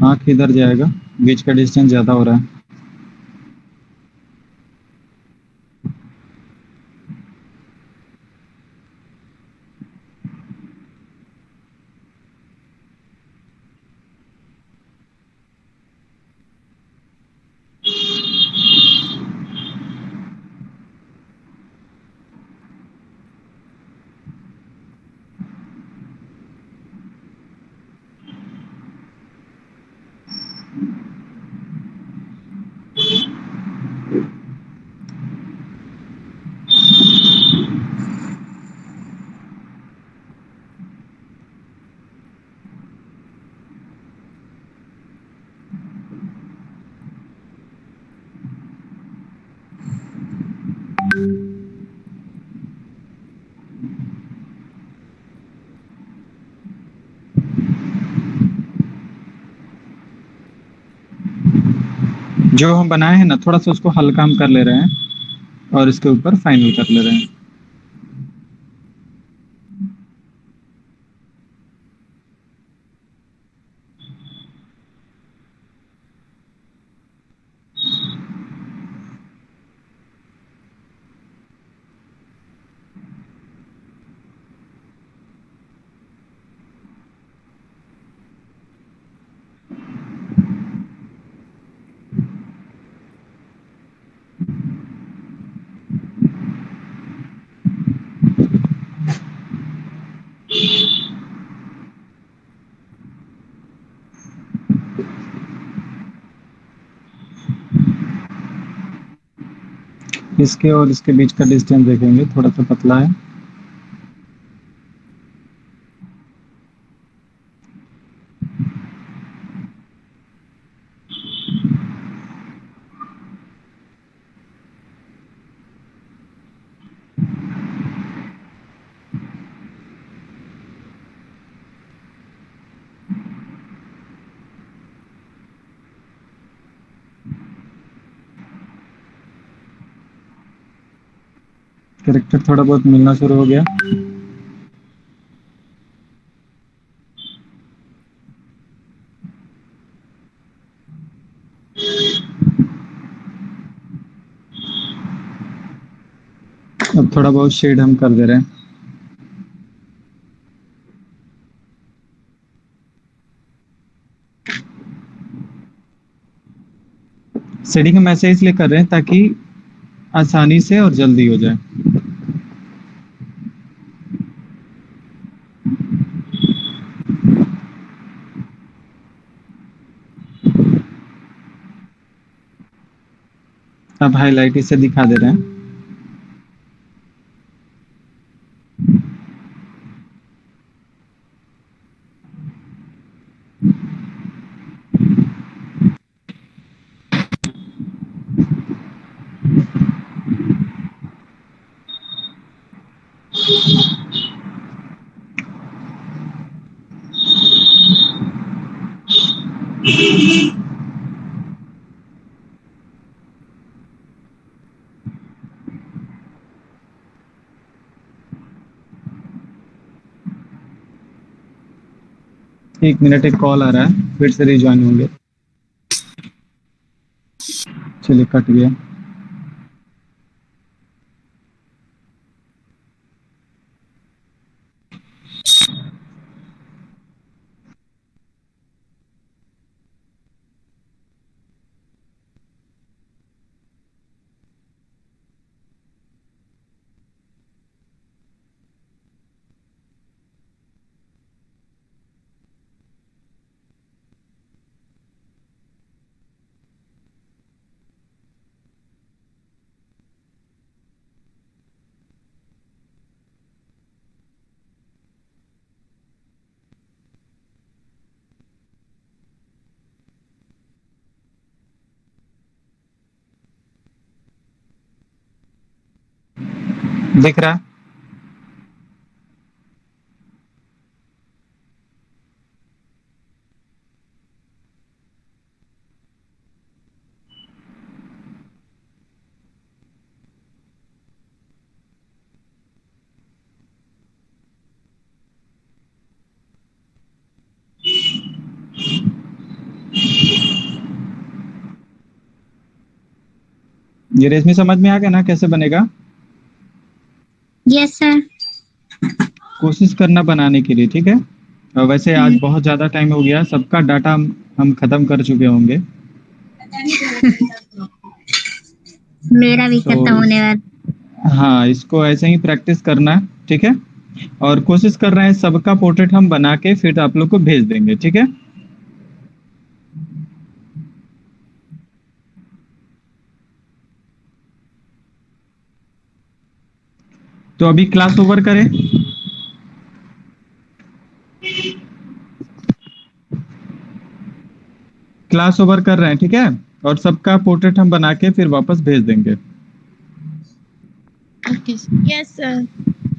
आंख इधर जाएगा, बीच का डिस्टेंस ज्यादा हो रहा है। जो हम बनाए हैं ना, थोड़ा सा उसको हल्का हम कर ले रहे हैं और इसके ऊपर फाइनल कर ले रहे हैं। इसके और इसके बीच का डिस्टेंस देखेंगे, थोड़ा सा पतला है। कैरेक्टर थोड़ा बहुत मिलना शुरू हो गया। अब थोड़ा बहुत शेड हम कर दे रहे हैं। शेडिंग हम ऐसे इसलिए कर रहे हैं ताकि आसानी से और जल्दी हो जाए। अब हाईलाइट इसे दिखा दे रहे हैं। एक मिनट, एक कॉल आ रहा है, फिर से रिज्वाइन होंगे। चलिए, कट गया। दिख रहा है? ये रेशमी समझ में आ गया ना कैसे बनेगा? Yes sir. कोशिश करना बनाने के लिए, ठीक है? और वैसे आज बहुत ज्यादा टाइम हो गया, सबका डाटा हम खत्म कर चुके होंगे। मेरा भी तो खत्म होने वाला। हाँ, इसको ऐसे ही प्रैक्टिस करना है, ठीक है? और कोशिश कर रहे हैं सबका पोर्ट्रेट हम बना के फिर आप लोग को भेज देंगे, ठीक है? तो अभी क्लास ओवर करें। क्लास ओवर कर रहे हैं, ठीक है? और सबका पोर्ट्रेट हम बना के फिर वापस भेज देंगे। Okay yes sir.